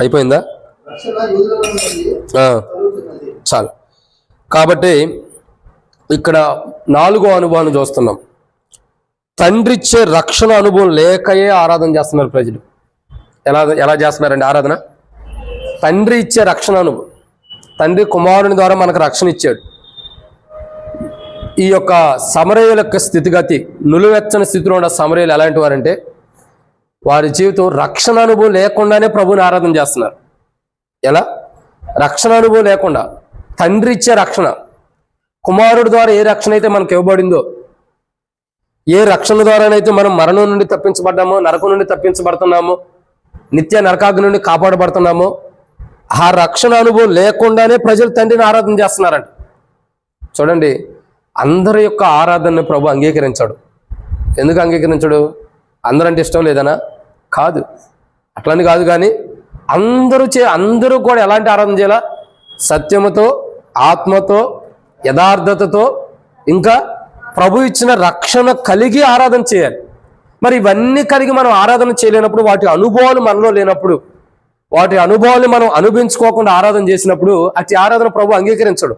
అయిపోయిందా? చాలు. కాబట్టి ఇక్కడ 4వ అనుభవాన్ని చూస్తున్నాం. తండ్రిచ్చే రక్షణ అనుభవం లేకయే ఆరాధన చేస్తున్నారు ప్రజలు. ఎలా చేస్తున్నారండి ఆరాధన? తండ్రి ఇచ్చే రక్షణ అనుభవం. తండ్రి కుమారుని ద్వారా మనకు రక్షణ ఇచ్చాడు. ఈ యొక్క సమరయుల యొక్క స్థితిగతి, నులివెచ్చని స్థితిలో ఉన్న సమరయులు ఎలాంటి వారంటే, వారి జీవితం రక్షణ అనుభవం లేకుండానే ప్రభుని ఆరాధన చేస్తున్నారు. ఎలా? రక్షణ అనుభవం లేకుండా. తండ్రి ఇచ్చే రక్షణ, కుమారుడు ద్వారా ఏ రక్షణ అయితే మనకు ఇవ్వబడిందో, ఏ రక్షణ ద్వారానైతే మనం మరణం నుండి తప్పించబడ్డామో, నరకం నుండి తప్పించబడుతున్నామో, నిత్య నరకాగ్ని నుండి కాపాడబడుతున్నామో, ఆ రక్షణ అనుభవం లేకుండానే ప్రజలు తండ్రిని ఆరాధన చేస్తున్నారంట. చూడండి, అందరి యొక్క ఆరాధనని ప్రభు అంగీకరించాడు. ఎందుకు అంగీకరించాడు? అందరంటే ఇష్టం లేదనా? కాదు, అట్లని కాదు. కానీ అందరూ కూడా ఎలాంటి ఆరాధన చేయాలా? సత్యముతో, ఆత్మతో, యథార్థతతో, ఇంకా ప్రభు ఇచ్చిన రక్షణ కలిగి ఆరాధన చేయాలి. మరి ఇవన్నీ కలిగి మనం ఆరాధన చేయలేనప్పుడు, వాటి అనుభవాలు మనలో లేనప్పుడు, వాటి అనుభవాన్ని మనం అనుభవించుకోకుండా ఆరాధన చేసినప్పుడు అటు ఆరాధన ప్రభు అంగీకరించడు.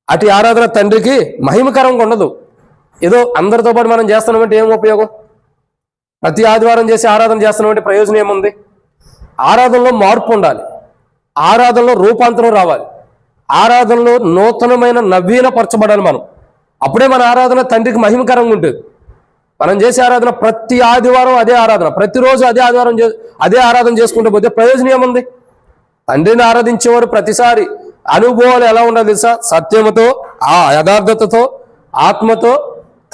అటు ఆరాధన తండ్రికి మహిమకరంగా ఉండదు. ఏదో అందరితో పాటు మనం చేస్తున్నామంటే ఏం ఉపయోగం? ప్రతి ఆదివారం చేసి ఆరాధన చేస్తున్నామంటే ప్రయోజనం ఏముంది? ఆరాధనలో మార్పు ఉండాలి, ఆరాధనలో రూపాంతరం రావాలి, ఆరాధనలో నూతనమైన నవీనపరచబడాలి మనం. అప్పుడే మన ఆరాధన తండ్రికి మహిమకరంగా ఉంటుంది. మనం చేసే ఆరాధన ప్రతి ఆదివారం అదే ఆరాధన, ప్రతిరోజు అదే ఆరాధన చేసుకుంటూ పోతే ప్రయోజనం ఏముంది? తండ్రిని ఆరాధించేవారు ప్రతిసారి అనుభవాలు ఎలా ఉండాలి తెలుసా? సత్యముతో, యథార్థతతో, ఆత్మతో,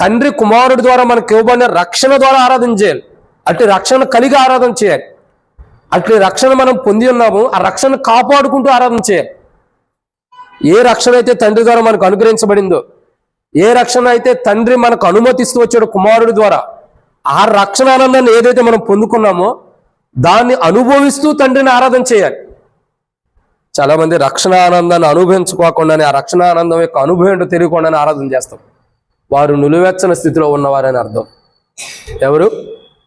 తండ్రి కుమారుడి ద్వారా మనకు ఇవ్వబడిన రక్షణ ద్వారా ఆరాధన చేయాలి. అట్టి రక్షణ కలిగి ఆరాధన చేయాలి. అట్టి రక్షణ మనం పొంది ఉన్నాము, ఆ రక్షణ కాపాడుకుంటూ ఆరాధన చేయాలి. ఏ రక్షణ అయితే తండ్రి ద్వారా మనకు అనుగ్రహించబడిందో, ఏ రక్షణ అయితే తండ్రి మనకు అనుమతిస్తూ వచ్చాడు కుమారుడి ద్వారా, ఆ రక్షణ ఆనందాన్ని ఏదైతే మనం పొందుకున్నామో దాన్ని అనుభవిస్తూ తండ్రిని ఆరాధన చేయాలి. చాలా మంది రక్షణ ఆనందాన్ని అనుభవించుకోకుండానే, ఆ రక్షణ ఆనందం యొక్క అనుభవం ఏంటో తెలియకుండానే ఆరాధన చేస్తాం. వారు నులివెచ్చని స్థితిలో ఉన్నవారని అర్థం. ఎవరు?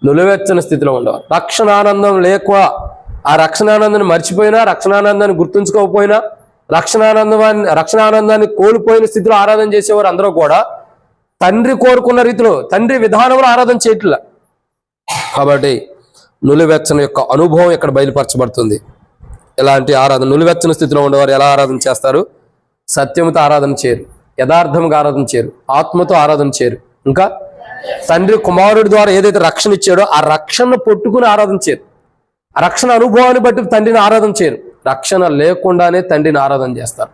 నులివెచ్చని స్థితిలో ఉండేవారు. రక్షణ ఆనందం లేక, ఆ రక్షణ ఆనందాన్ని మర్చిపోయినా, రక్షణ ఆనందాన్ని గుర్తుంచుకోకపోయినా, రక్షణ ఆనందాన్ని కోల్పోయిన స్థితిలో ఆరాధన చేసేవారు అందరూ కూడా తండ్రి కోరుకున్న రీతిలో, తండ్రి విధానంలో ఆరాధన చేయట్లా. కాబట్టి నులివెచ్చని యొక్క అనుభవం ఇక్కడ బయలుపరచబడుతుంది. ఎలాంటి ఆరాధన? నులివెచ్చని స్థితిలో ఉండేవారు ఎలా ఆరాధన చేస్తారు? సత్యంతో ఆరాధన చేయరు, యథార్థంగా ఆరాధన చేయరు, ఆత్మతో ఆరాధన చేయరు, ఇంకా తండ్రి కుమారుడి ద్వారా ఏదైతే రక్షణ ఇచ్చాడో ఆ రక్షణ పట్టుకుని ఆరాధన చేయరు. ఆ రక్షణ అనుభవాన్ని బట్టి తండ్రిని ఆరాధన చేయరు. రక్షణ లేకుండానే తండ్రిని ఆరాధన చేస్తారు.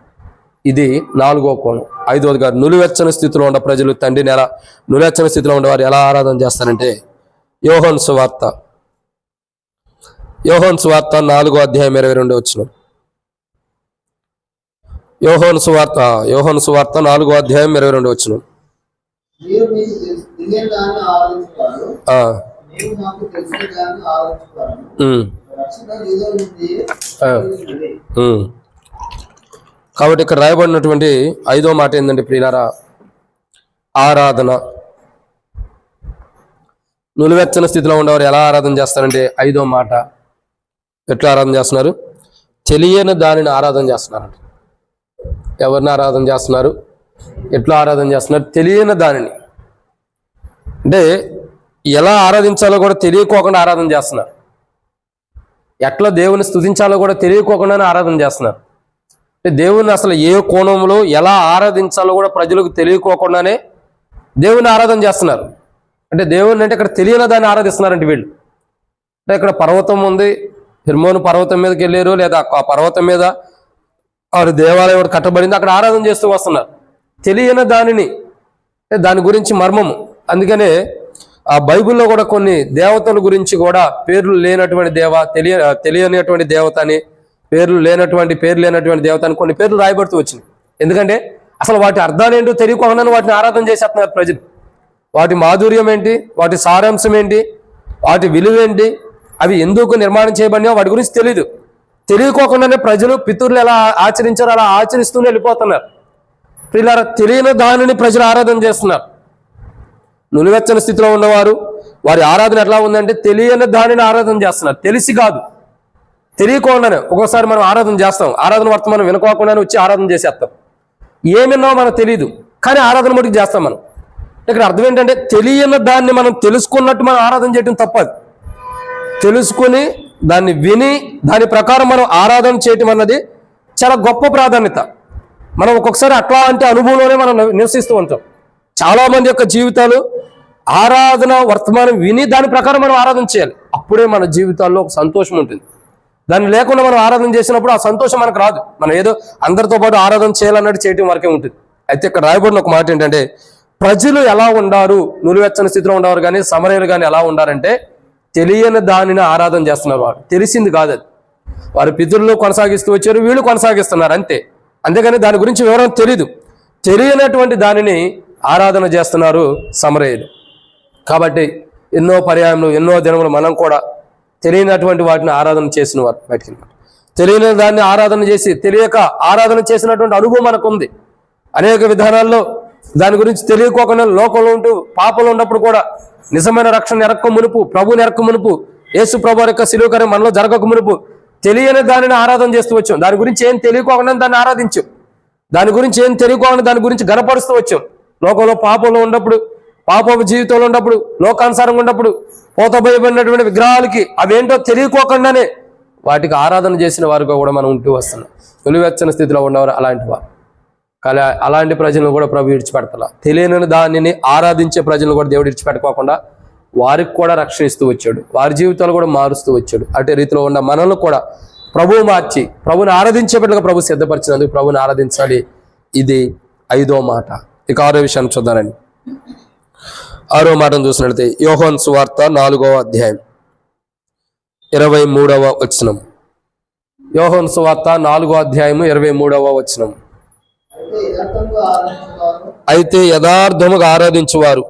ఇది 4వ కోణం. 5వదిగా, నులివెచ్చని స్థితిలో ఉన్న ప్రజలు తండ్రిని ఎలా, నులివెచ్చని స్థితిలో ఉండేవారు ఎలా ఆరాధన చేస్తారంటే, యోహాను సువార్త 4వ అధ్యాయం 22వ వచనం. యోహాను సువార్త 4వ అధ్యాయం 22వ వచనం. కాబట్టి ఇక్కడ రాయబడినటువంటి 5వ మాట ఏంటంటే ప్రియులారా, ఆరాధన. నులివెచ్చని స్థితిలో ఉండేవారు ఎలా ఆరాధన చేస్తారంటే, 5వ మాట ఎట్లా ఆరాధన చేస్తున్నారు? తెలియని దానిని ఆరాధన చేస్తున్నారంట. ఎవరిని ఆరాధన చేస్తున్నారు? ఎట్లా ఆరాధన చేస్తున్నారు? తెలియని దానిని. అంటే ఎలా ఆరాధించాలో కూడా తెలియకోకుండా ఆరాధన చేస్తున్నారు. ఎట్లా దేవుని స్తుతించాలో కూడా తెలియకోకుండానే ఆరాధన చేస్తున్నారు. అంటే దేవుని అసలు ఏ కోణంలో ఎలా ఆరాధించాలో కూడా ప్రజలకు తెలియకోకుండానే దేవుని ఆరాధన చేస్తున్నారు. అంటే దేవుని అంటే ఇక్కడ తెలియని దాన్ని ఆరాధిస్తున్నారంటే వీళ్ళు. అంటే ఇక్కడ పర్వతం ఉంది, హెర్మోను పర్వతం మీదకి వెళ్ళారు, లేదా ఆ పర్వతం మీద వారు దేవాలయం కట్టబడింది, అక్కడ ఆరాధన చేస్తూ వస్తున్నారు. తెలియని దానిని, దాని గురించి మర్మము. అందుకనే ఆ బైబిల్లో కూడా కొన్ని దేవతల గురించి కూడా పేర్లు లేనటువంటి తెలియనటువంటి దేవత అని, పేర్లు లేనటువంటి దేవత అని కొన్ని పేర్లు రాయబడుతూ వచ్చినాయి. ఎందుకంటే అసలు వాటి అర్థాలు ఏంటో తెలియకుండా వాటిని ఆరాధన చేసేస్తున్నారు ప్రజలు. వాటి మాధుర్యం ఏంటి, వాటి సారాంశం ఏంటి, వాటి విలువ ఏంటి, అవి ఎందుకు నిర్మాణం చేయబడినా వాటి గురించి తెలియకోకుండానే ప్రజలు పితరులు ఎలా ఆచరించారో అలా ఆచరిస్తూనే వెళ్ళిపోతున్నారు. పిల్లల తెలియని దానిని ప్రజలు ఆరాధన చేస్తున్నారు. నులివెచ్చని స్థితిలో ఉన్నవారు వారి ఆరాధన ఎట్లా ఉందంటే తెలియని దానిని ఆరాధన చేస్తున్నారు. తెలిసి కాదు, తెలియకుండానే. ఒక్కోసారి మనం ఆరాధన చేస్తాం, ఆరాధన వర్తమానం వినుకోకుండానే వచ్చి ఆరాధన చేసేస్తాం. ఏమిన్నావో మనకు తెలియదు, కానీ ఆరాధన మటుకు చేస్తాం మనం. ఇక్కడ అర్థం ఏంటంటే తెలియని దాన్ని మనం తెలుసుకున్నట్టు మనం ఆరాధన చేయడం తప్పదు. తెలుసుకుని దాన్ని విని దాని ప్రకారం మనం ఆరాధన చేయటం అన్నది చాలా గొప్ప ప్రాధాన్యత. మనం ఒక్కొక్కసారి అట్లాంటి అనుభవంలోనే మనం నివసిస్తూ ఉంటాం. చాలామంది యొక్క జీవితాలు ఆరాధన వర్తమానం విని దాని ప్రకారం మనం ఆరాధన చేయాలి. అప్పుడే మన జీవితాల్లో ఒక సంతోషం ఉంటుంది. దాన్ని లేకుండా మనం ఆరాధన చేసినప్పుడు ఆ సంతోషం మనకు రాదు. మనం ఏదో అందరితో పాటు ఆరాధన చేయాలన్నట్టు చేయటం వరకే ఉంటుంది. అయితే ఇక్కడ రాయబడిన ఒక మాట ఏంటంటే ప్రజలు ఎలా ఉండారు, నులివెచ్చని స్థితిలో ఉండేవారు కానీ సమరయులు కానీ ఎలా ఉండారంటే తెలియని దానిని ఆరాధన చేస్తున్నారు. వారు తెలిసింది కాదు, అది వారి పితరులు కొనసాగిస్తూ వచ్చారు, వీళ్ళు కొనసాగిస్తున్నారు అంతే. అంతేగాని దాని గురించి వివరం తెలియనటువంటి దానిని ఆరాధన చేస్తున్నారు సమరయులు. కాబట్టి ఎన్నో పర్యాయములు ఎన్నో దినములు మనం కూడా తెలియనటువంటి వాటిని ఆరాధన చేసిన వారు బయటికి తెలియని దాన్ని ఆరాధన చేసి తెలియక ఆరాధన చేసినటువంటి అనుభవం మనకు ఉంది. అనేక విధానాల్లో దాని గురించి తెలియకోకుండా లోకంలో ఉంటూ పాపంలో ఉన్నప్పుడు కూడా నిజమైన రక్షణ ఎరక్క మునుపు, ప్రభువుని ఎరక్క మునుపు, యేసు ప్రభు యొక్క శిలువ కార్యం మనలో జరగక మునుపు తెలియని దానిని ఆరాధన చేస్తూ వచ్చాం. దాని గురించి ఏం తెలియకోకుండా దాన్ని ఆరాధించాం. దాని గురించి ఏం తెలియకోకుండా దాని గురించి గనపరుస్తూ వచ్చాం. లోకంలో పాపంలో ఉన్నప్పుడు, పాపపు జీవితంలో ఉన్నప్పుడు, లోకానుసారంగా ఉన్నప్పుడు పోతబోయబడినటువంటి విగ్రహాలకి అవేంటో తెలియకోకుండానే వాటికి ఆరాధన చేసిన వారుగా కూడా మనం ఉంటూ వస్తున్నాం. నులివెచ్చని స్థితిలో ఉన్నవారు అలాంటి వారు. కానీ అలాంటి ప్రజలను కూడా ప్రభు విడిచిపెడతలా. తెలియని దానిని ఆరాధించే ప్రజలను కూడా దేవుడు విడిచిపెట్టుకోకుండా వారికి కూడా రక్షణ ఇస్తూ వచ్చాడు. వారి జీవితాలు కూడా మారుస్తూ వచ్చాడు. అటే రీతిలో ఉన్న మనల్ని కూడా ప్రభువు మార్చి ప్రభుని ఆరాధించే బిడ్డగా ప్రభు సిద్ధపరిచినందుకు ప్రభుని ఆరాధించాలి. ఇది 5వ మాట. ఇక 6వ విషయాన్ని చూద్దానండి. 6వ మాటను చూసినట్లయితే యోహాను సువార్త 4వ అధ్యాయం 23వ వచనం. యోహాను సువార్త 4వ అధ్యాయము 23వ వచనం. అయితే యథార్థముగా ఆరాధించువారు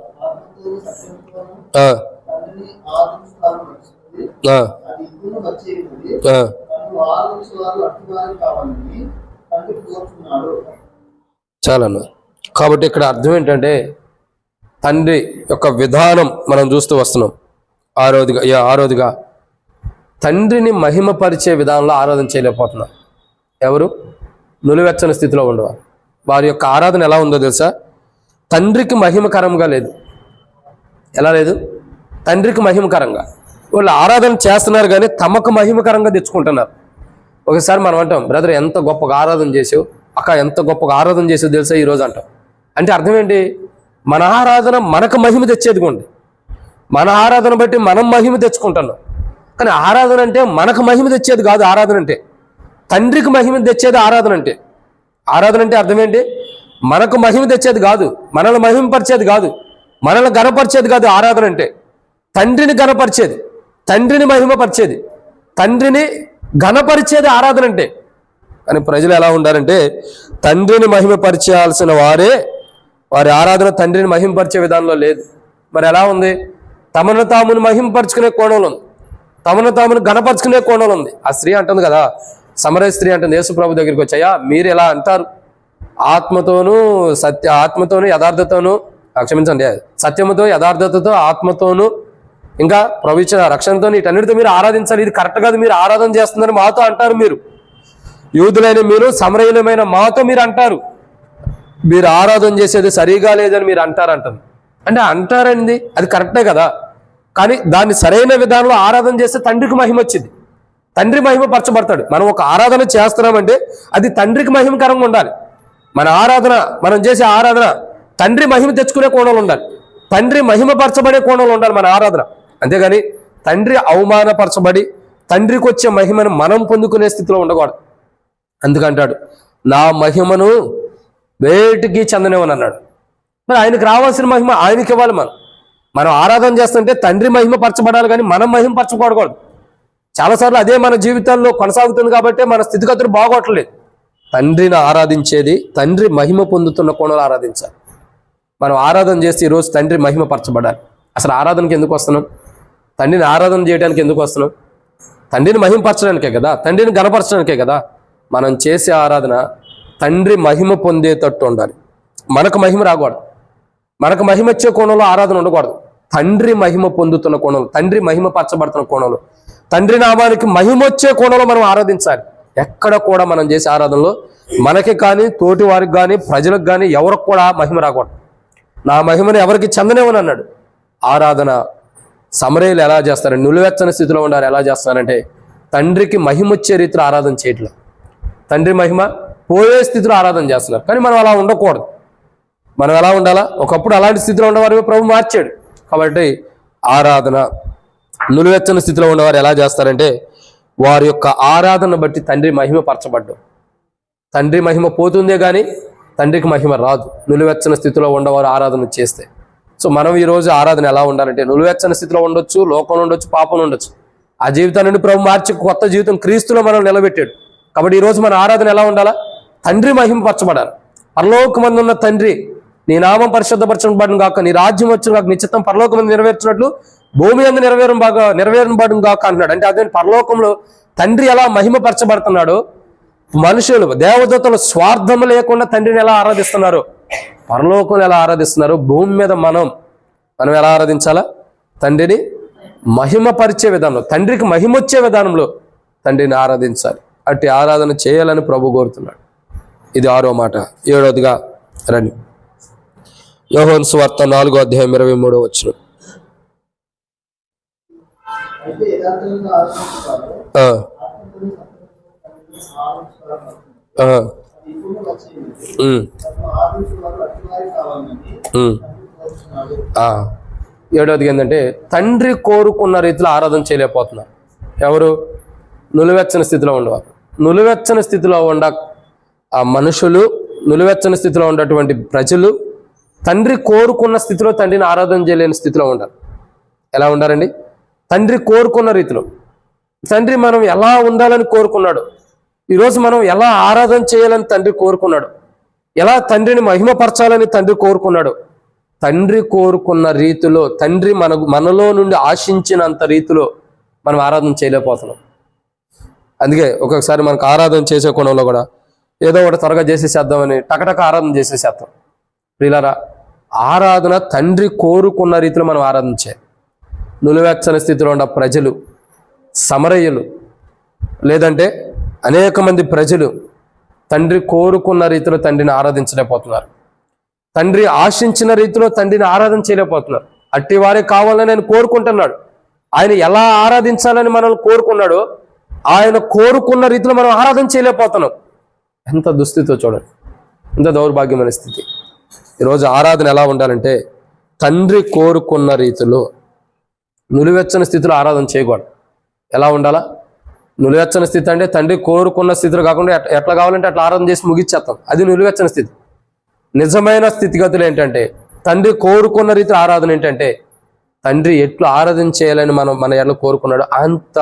చాలను. కాబట్టి ఇక్కడ అర్థం ఏంటంటే తండ్రి యొక్క విధానం మనం చూస్తూ వస్తున్నాం. ఆరోదిగా తండ్రిని మహిమపరిచే విధానంలో ఆరాధన చేయలేకపోతున్నారు. ఎవరు? నులివెచ్చని స్థితిలో ఉండేవారు. వారి యొక్క ఆరాధన ఎలా ఉందో తెలుసా? తండ్రికి మహిమకరంగా లేదు. ఎలా లేదు? తండ్రికి మహిమకరంగా వాళ్ళు ఆరాధన చేస్తున్నారు, కానీ తమకు మహిమకరంగా తెచ్చుకుంటున్నారు. ఒకసారి మనం అంటాం, బ్రదర్ ఎంత గొప్పగా ఆరాధన చేసావు, అక్క ఎంత గొప్పగా ఆరాధన చేసావు తెలుసా ఈరోజు అంటాం. అంటే అర్థం ఏంటి? మన ఆరాధన మనకు మహిమ తెచ్చేది కొండి. మన ఆరాధన బట్టి మనం మహిమ తెచ్చుకుంటున్నాం. కానీ ఆరాధన అంటే మనకు మహిమ తెచ్చేది కాదు. ఆరాధన అంటే తండ్రికి మహిమ తెచ్చేది ఆరాధన అంటే. ఆరాధన అంటే అర్థం ఏంటి? మనకు మహిమ తెచ్చేది కాదు, మనల్ని మహిమపరిచేది కాదు, మనల్ని గణపరిచేది కాదు. ఆరాధన అంటే తండ్రిని గణపరిచేది, తండ్రిని మహిమపరిచేది, తండ్రిని ఘనపరిచేది ఆరాధన అంటే. కానీ ప్రజలు ఎలా ఉండారంటే తండ్రిని మహిమపరిచేయాల్సిన వారి ఆరాధన తండ్రిని మహిమపరిచే విధానంలో లేదు. మరి ఎలా ఉంది? తమను తామును మహిమపరుచుకునే కోణంలో ఉంది, తమను తామును గణపరుచుకునే కోణంలో ఉంది. ఆ స్త్రీ అంటుంది కదా, సమరయ స్త్రీ అంటుంది యేసు ప్రభు దగ్గరికి వచ్చాయా, మీరు ఎలా అంటారు? ఆత్మతోనూ యథార్థతోనూ, క్షమించండి, సత్యముతో యథార్థతతో ఆత్మతోనూ ఇంకా ప్రభు ఇచ్చిన రక్షణతో వీటన్నిటితో మీరు ఆరాధించాలి. ఇది కరెక్ట్ కాదు, మీరు ఆరాధన చేస్తుందని మాతో అంటారు. మీరు యూదులైన మీరు సమరయులమైన మాతో మీరు అంటారు, మీరు ఆరాధన చేసేది సరిగా లేదని మీరు అంటారంటుంది. అంటే అంటారండి, అది కరెక్టే కదా. కానీ దాన్ని సరైన విధానంలో ఆరాధన చేస్తే తండ్రికి మహిమ వచ్చింది, తండ్రి మహిమ పరచబడతాడు. మనం ఒక ఆరాధన చేస్తున్నామంటే అది తండ్రికి మహిమకరంగా ఉండాలి. మన ఆరాధన, మనం చేసే ఆరాధన తండ్రి మహిమ తెచ్చుకునే కోణంలో ఉండాలి, తండ్రి మహిమపరచబడే కోణంలో ఉండాలి మన ఆరాధన. అంతేగాని తండ్రి అవమానపరచబడి తండ్రికి వచ్చే మహిమను మనం పొందుకునే స్థితిలో ఉండకూడదు. అందుకంటాడు, నా మహిమను వేటికి చెందనేవని అన్నాడు. మరి ఆయనకు రావాల్సిన మహిమ ఆయనకి ఇవ్వాలి మనం. మనం ఆరాధన చేస్తుంటే తండ్రి మహిమ పరచబడాలి, కానీ మనం మహిమ పరచకూడదు. చాలాసార్లు అదే మన జీవితాల్లో కొనసాగుతుంది కాబట్టి మన స్థితిగతులు బాగోట్లేదు. తండ్రిని ఆరాధించేది తండ్రి మహిమ పొందుతున్న కోణంలో ఆరాధించాలి. మనం ఆరాధన చేస్తే ఈరోజు తండ్రి మహిమ పరచబడాలి. అసలు ఆరాధనకి ఎందుకు వస్తున్నాం? తండ్రిని ఆరాధన చేయడానికి ఎందుకు వస్తున్నాం? తండ్రిని మహిమపరచడానికే కదా, తండ్రిని గణపరచడానికే కదా. మనం చేసే ఆరాధన తండ్రి మహిమ పొందేటట్టు ఉండాలి. మనకు మహిమ రాకూడదు, మనకు మహిమ వచ్చే కోణంలో ఆరాధన ఉండకూడదు. తండ్రి మహిమ పొందుతున్న కోణంలో, తండ్రి మహిమ పరచబడుతున్న కోణంలో, తండ్రి నామానికి మహిమ వచ్చే కోణంలో మనం ఆరాధించాలి. ఎక్కడ కూడా మనం చేసే ఆరాధనలో మనకి కానీ, తోటి వారికి కానీ, ప్రజలకు కానీ ఎవరికి కూడా మహిమ రాకూడదు. నా మహిమను ఎవరికి చెందనేమని అన్నాడు. ఆరాధన సమరయులు ఎలా చేస్తారంటే నిలువెచ్చని స్థితిలో ఉండాలి. ఎలా చేస్తారంటే తండ్రికి మహిమ వచ్చే రీతిలో ఆరాధన చేయట్లేదు, తండ్రి మహిమ పోయే స్థితిలో ఆరాధన చేస్తున్నారు. కానీ మనం అలా ఉండకూడదు. మనం ఎలా ఉండాలా? ఒకప్పుడు అలాంటి స్థితిలో ఉండేవారు ప్రభు మార్చాడు. కాబట్టి ఆరాధన నిలువెచ్చని స్థితిలో ఉండేవారు ఎలా చేస్తారంటే వారి యొక్క ఆరాధన బట్టి తండ్రి మహిమ పరచబడ్డం. తండ్రి మహిమ పోతుందే కానీ తండ్రికి మహిమ రాదు నిలువెచ్చని స్థితిలో ఉండేవారు ఆరాధన చేస్తే. సో మనం ఈరోజు ఆరాధన ఎలా ఉండాలంటే నిలువెచ్చని స్థితిలో ఉండొచ్చు, లోకంలో ఉండొచ్చు, పాపంలో ఉండొచ్చు. ఆ జీవితాన్ని ప్రభు మార్చి కొత్త జీవితం క్రీస్తులో మనం నిలబెట్టాడు. కాబట్టి ఈరోజు మన ఆరాధన ఎలా ఉండాలా? తండ్రి మహిమ పరచబడాలి. పరలోకమందు ఉన్న తండ్రి, నీ నామం పరిశుద్ధపరచబడును గాక, నీ రాజ్యం వచ్చును గాక, నీ చిత్తం పరలోకమందు నెరవేర్చినట్లు భూమి అందు నెరవేరబడును గాక అంటున్నాడు. అంటే అదే పరలోకంలో తండ్రి ఎలా మహిమ పరచబడుతున్నాడో, మనుషులు దేవదూతలు స్వార్థం లేకుండా తండ్రిని ఎలా ఆరాధిస్తున్నారు, పరలోకంలో ఎలా ఆరాధిస్తున్నారు, భూమి మీద మనం ఎలా ఆరాధించాలా? తండ్రిని మహిమపరిచే విధానంలో, తండ్రికి మహిమ వచ్చే విధానంలో తండ్రిని ఆరాధించాలి. అట్టి ఆరాధన చేయాలని ప్రభు కోరుతున్నాడు. ఇది 6వ మాట. 7వదిగా రండి, యోహాను సువార్త 4వ అధ్యాయం 23వ వచనం. అయితే యథార్థంగా ఆరాధించువారు ఇప్పుడు వచ్చింది. ఆరాధించువారు అతివారి కావాలని కోరుచున్నాడు. 7వది ఏంటంటే తండ్రి కోరుకున్న రీతిలో ఆరాధన చేయలేకపోతున్నారు. ఎవరు? నిలువెచ్చని స్థితిలో ఉండేవారు. నిలువెచ్చని స్థితిలో ఉండ ఆ మనుషులు, నిలువెచ్చని స్థితిలో ఉన్నటువంటి ప్రజలు తండ్రి కోరుకున్న స్థితిలో తండ్రిని ఆరాధన చేయలేని స్థితిలో ఉండాలి. ఎలా ఉండాలండి? తండ్రి కోరుకున్న రీతిలో. తండ్రి మనం ఎలా ఉండాలని కోరుకున్నాడు, ఈరోజు మనం ఎలా ఆరాధన చేయాలని తండ్రి కోరుకున్నాడు, ఎలా తండ్రిని మహిమపరచాలని తండ్రి కోరుకున్నాడు. తండ్రి కోరుకున్న రీతిలో, తండ్రి మనలో నుండి ఆశించినంత రీతిలో మనం ఆరాధన చేయలేకపోతున్నాం. అందుకే ఒక్కొక్కసారి మనకు ఆరాధన చేసే కోణంలో కూడా ఏదో ఒకటి త్వరగా చేసేసేద్దామని టకటక ఆరాధన చేసేసేద్దాం. ప్రియులారా, ఆరాధన తండ్రి కోరుకున్న రీతిలో మనం ఆరాధన చేయాలి. నిలువెచ్చని స్థితిలో ఉన్న ప్రజలు, సమరయులు, లేదంటే అనేక మంది ప్రజలు తండ్రి కోరుకున్న రీతిలో తండ్రిని ఆరాధించలేకపోతున్నారు. తండ్రి ఆశించిన రీతిలో తండ్రిని ఆరాధన చేయలేకపోతున్నారు. అట్టి వారే కావాలని ఆయన కోరుకుంటున్నాడు. ఆయన ఎలా ఆరాధించాలని మనల్ని కోరుకున్నాడో ఆయన కోరుకున్న రీతిలో మనం ఆరాధన చేయలేకపోతున్నాం. ఎంత దుస్థితితో చూడండి, ఎంత దౌర్భాగ్యమైన స్థితి. ఈరోజు ఆరాధన ఎలా ఉండాలంటే తండ్రి కోరుకున్న రీతిలో, నిలువెచ్చని స్థితిలో ఆరాధన చేయకూడదు. ఎలా ఉండాలా? నిలువెచ్చని స్థితి అంటే తండ్రి కోరుకున్న స్థితిలో కాకుండా ఎట్లా కావాలంటే అట్లా ఆరాధన చేసి ముగిచ్చేస్తాం. అది నిలువెచ్చని స్థితి. నిజమైన స్థితిగతులు ఏంటంటే తండ్రి కోరుకున్న రీతిలో ఆరాధన ఏంటంటే తండ్రి ఎట్లు ఆరాధన చేయాలని మన ఎట్లా కోరుకున్నాడు అంత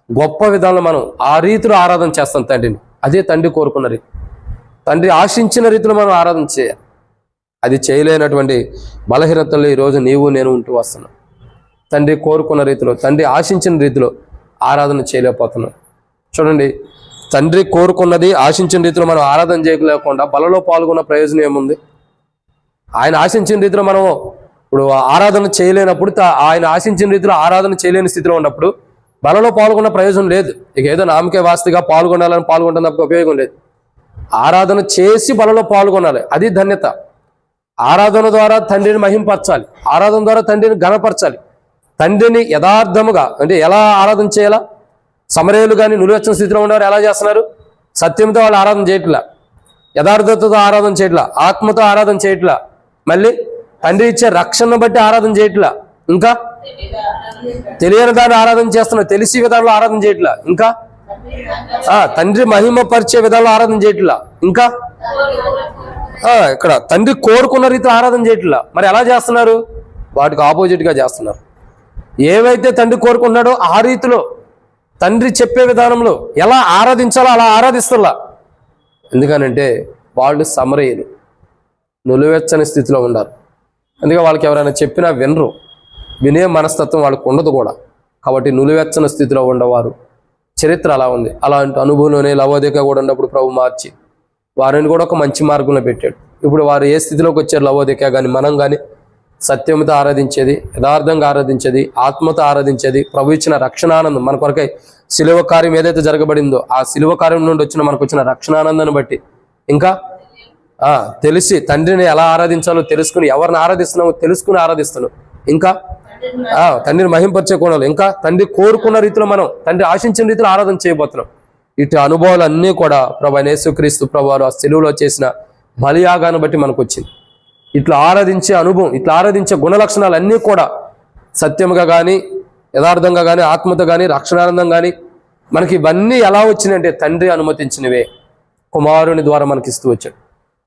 గొప్ప విధానంలో మనం ఆ రీతిలో ఆరాధన చేస్తాం తండ్రిని. అదే తండ్రి కోరుకున్న రీతి. తండ్రి ఆశించిన రీతిలో మనం ఆరాధన చేయాలి. అది చేయలేనటువంటి బలహీనతల్లో ఈరోజు నీవు నేను ఉంటూ వస్తున్నాం. తండ్రి కోరుకున్న రీతిలో, తండ్రి ఆశించిన రీతిలో ఆరాధన చేయలేకపోతున్నాం. చూడండి, తండ్రి కోరుకున్నది ఆశించిన రీతిలో మనం ఆరాధన చేయలేకుండా బలలో పాల్గొన్న ప్రయోజనం ఏముంది? ఆయన ఆశించిన రీతిలో మనం ఇప్పుడు ఆరాధన చేయలేనప్పుడు, ఆయన ఆశించిన రీతిలో ఆరాధన చేయలేని స్థితిలో ఉన్నప్పుడు బలలో పాల్గొన్న ప్రయోజనం లేదు. ఇక ఏదో నామకే వాస్తిగా పాల్గొనాలని పాల్గొనడం తప్ప ఉపయోగం లేదు. ఆరాధన చేసి బలలో పాల్గొనాలి, అది ధన్యత. ఆరాధన ద్వారా తండ్రిని మహింపరచాలి, ఆరాధన ద్వారా తండ్రిని ఘనపరచాలి. తండ్రిని యథార్థముగా అంటే ఎలా ఆరాధన చేయాలా? సమరయులు కానీ నిలువెచ్చని స్థితిలో ఉండేవారు ఎలా చేస్తున్నారు? సత్యంతో వాళ్ళు ఆరాధన చేయట్లా, యథార్థతతో ఆరాధన చేయట్లా, ఆత్మతో ఆరాధన చేయట్లా, మళ్ళీ తండ్రి ఇచ్చే రక్షణను బట్టి ఆరాధన చేయట్లా, ఇంకా తెలియని దాన్ని ఆరాధన చేస్తున్నారు, తెలిసి విధానంలో ఆరాధన చేయట్లా, ఇంకా తండ్రి మహిమ పరిచే విధానంలో ఆరాధన చేయట్లా, ఇంకా ఇక్కడ తండ్రి కోరుకున్న రీతిలో ఆరాధన చేయట్లా. మరి ఎలా చేస్తున్నారు? వాటికి ఆపోజిట్గా చేస్తున్నారు. ఏవైతే తండ్రి కోరుకుంటున్నాడో ఆ రీతిలో తండ్రి చెప్పే విధానంలో ఎలా ఆరాధించాలో అలా ఆరాధిస్తున్నా. ఎందుకనంటే వాళ్ళు సమరయులు, నులివెచ్చని స్థితిలో ఉన్నారు. అందుకే వాళ్ళకి ఎవరైనా చెప్పినా వినరు, వినే మనస్తత్వం వాళ్ళకు ఉండదు కూడా. కాబట్టి నులివెచ్చని స్థితిలో ఉండవారు. చరిత్ర అలా ఉంది. అలాంటి అనుభవంలోనే లవోదిక కూడా ఉన్నప్పుడు ప్రభు మార్చి వారిని కూడా ఒక మంచి మార్గంలో పెట్టాడు. ఇప్పుడు వారు ఏ స్థితిలోకి వచ్చారు, లవోదిక కానీ మనం కానీ సత్యముతో ఆరాధించేది, యథార్థంగా ఆరాధించేది, ఆత్మతో ఆరాధించేది, ప్రభు ఇచ్చిన రక్షణానందం మన కొరకై శిలువ కార్యం ఏదైతే జరగబడిందో ఆ శిలువ కార్యం నుండి మనకు వచ్చిన రక్షణానందాన్ని బట్టి ఇంకా తెలిసి తండ్రిని ఎలా ఆరాధించాలో తెలుసుకుని, ఎవరిని ఆరాధిస్తున్నామో తెలుసుకుని ఆరాధిస్తున్నాం. ఇంకా తండ్రిని మహింపరిచే కోణాలు, ఇంకా తండ్రి కోరుకున్న రీతిలో మనం తండ్రి ఆశించిన రీతిలో ఆరాధన చేయబోతున్నాం. ఇటు అనుభవాలు అన్నీ కూడా ప్రభు యేసుక్రీస్తు ప్రభువారు ఆ శిలువలో చేసిన బలియాగాన్ని బట్టి మనకు వచ్చింది. ఇట్లా ఆరాధించే అనుభవం, ఇట్లా ఆరాధించే గుణలక్షణాలు అన్నీ కూడా సత్యముగా కానీ, యథార్థంగా కానీ, ఆత్మతో కానీ, రక్షణానందం కానీ మనకి ఇవన్నీ ఎలా వచ్చినాయంటే తండ్రి అనుమతించినవే, కుమారుని ద్వారా మనకి ఇస్తూ వచ్చాడు.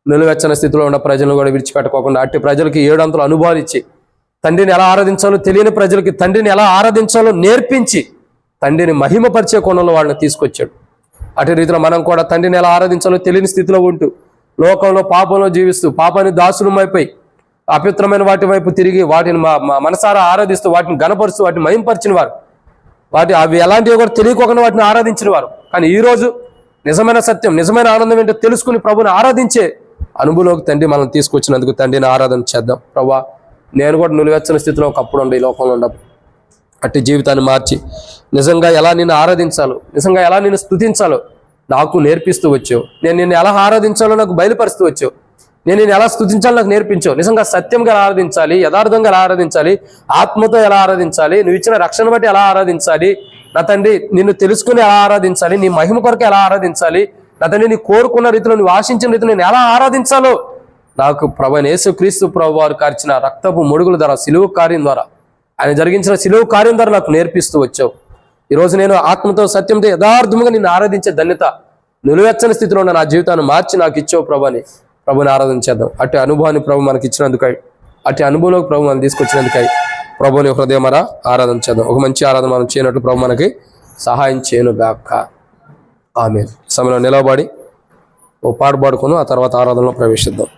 నిలువెచ్చని స్థితిలో ఉన్న ప్రజలను కూడా విడిచిపెట్టుకోకుండా అట్టి ప్రజలకి 7 అంతలు అనుభవాలు ఇచ్చి, తండ్రిని ఎలా ఆరాధించాలో తెలియని ప్రజలకి తండ్రిని ఎలా ఆరాధించాలో నేర్పించి తండ్రిని మహిమపరిచే కోణంలో వాళ్ళని తీసుకొచ్చాడు. అటు రీతిలో మనం కూడా తండ్రిని ఎలా ఆరాధించాలో తెలియని స్థితిలో ఉంటూ లోకంలో పాపంలో జీవిస్తూ పాపాన్ని దాసులమైపోయి అపవిత్రమైన వాటి వైపు తిరిగి వాటిని మనసారా ఆరాధిస్తూ వాటిని గణపరుస్తూ వాటిని మహింపరిచిన వారు, అవి ఎలాంటివి కూడా తెలియకోకుండా వాటిని ఆరాధించిన వారు. కానీ ఈరోజు నిజమైన సత్యం, నిజమైన ఆనందం ఏంటో తెలుసుకుని ప్రభుని ఆరాధించే అనుభవంలోకి తండ్రి మనం తీసుకొచ్చినందుకు తండ్రిని ఆరాధన చేద్దాం. ప్రభా, నేను కూడా నులివెచ్చని స్థితిలో ఒకప్పుడు ఉండే ఈ లోకంలో ఉండవు, అట్టి జీవితాన్ని మార్చి నిజంగా ఎలా నిన్ను ఆరాధించాలో, నిజంగా ఎలా నిన్ను స్తుతించాలో నాకు నేర్పిస్తూ వచ్చావు. నేను నిన్ను ఎలా ఆరాధించాలో నాకు బయలుపరుస్తూ వచ్చావు. నేను నిన్ను ఎలా స్తుతించాలో నాకు నేర్పించావు. నిజంగా సత్యంగా ఎలా ఆరాధించాలి, యథార్థంగా ఎలా ఆరాధించాలి, ఆత్మతో ఎలా ఆరాధించాలి, నువ్వు ఇచ్చిన రక్షణ బట్టి ఎలా ఆరాధించాలి, నా తండ్రి నిన్ను తెలుసుకుని ఎలా ఆరాధించాలి, నీ మహిమ కొరకు ఎలా ఆరాధించాలి, నా తండ్రి నీ కోరుకున్న రీతిలో, నువ్వు ఆశించిన రీతిలో నేను ఎలా ఆరాధించాలో నాకు ప్రభు యేసుక్రీస్తు ప్రభు వారు కార్చిన రక్తపు మొడుగుల ద్వారా, సిలువ కార్యం ద్వారా, ఆయన జరిగించిన సిలువ కార్యం ద్వారా నాకు నేర్పిస్తూ వచ్చావు. ఈరోజు నేను ఆత్మతో సత్యంతో యథార్థముగా నిన్ను ఆరాధించే ధన్యత నిలువెచ్చని స్థితిలో ఉన్న నా జీవితాన్ని మార్చి నాకు ఇచ్చావు ప్రభుని ఆరాధన చేద్దాం. అట్టి అనుభవాన్ని ప్రభు మనకి ఇచ్చినందుకై, అట్టి అనుభవంలోకి ప్రభు మనం తీసుకొచ్చినందుకై ప్రభుని హృదయం ఆరాధన చేద్దాం. ఒక మంచి ఆరాధన మనం చేయనట్లు ప్రభు మనకి సహాయం చేయను గాక. ఆమేన్. సమయంలో నిలవబడి ఓ పాట పాడుకుని ఆ తర్వాత ఆరాధనలో ప్రవేశిద్దాం.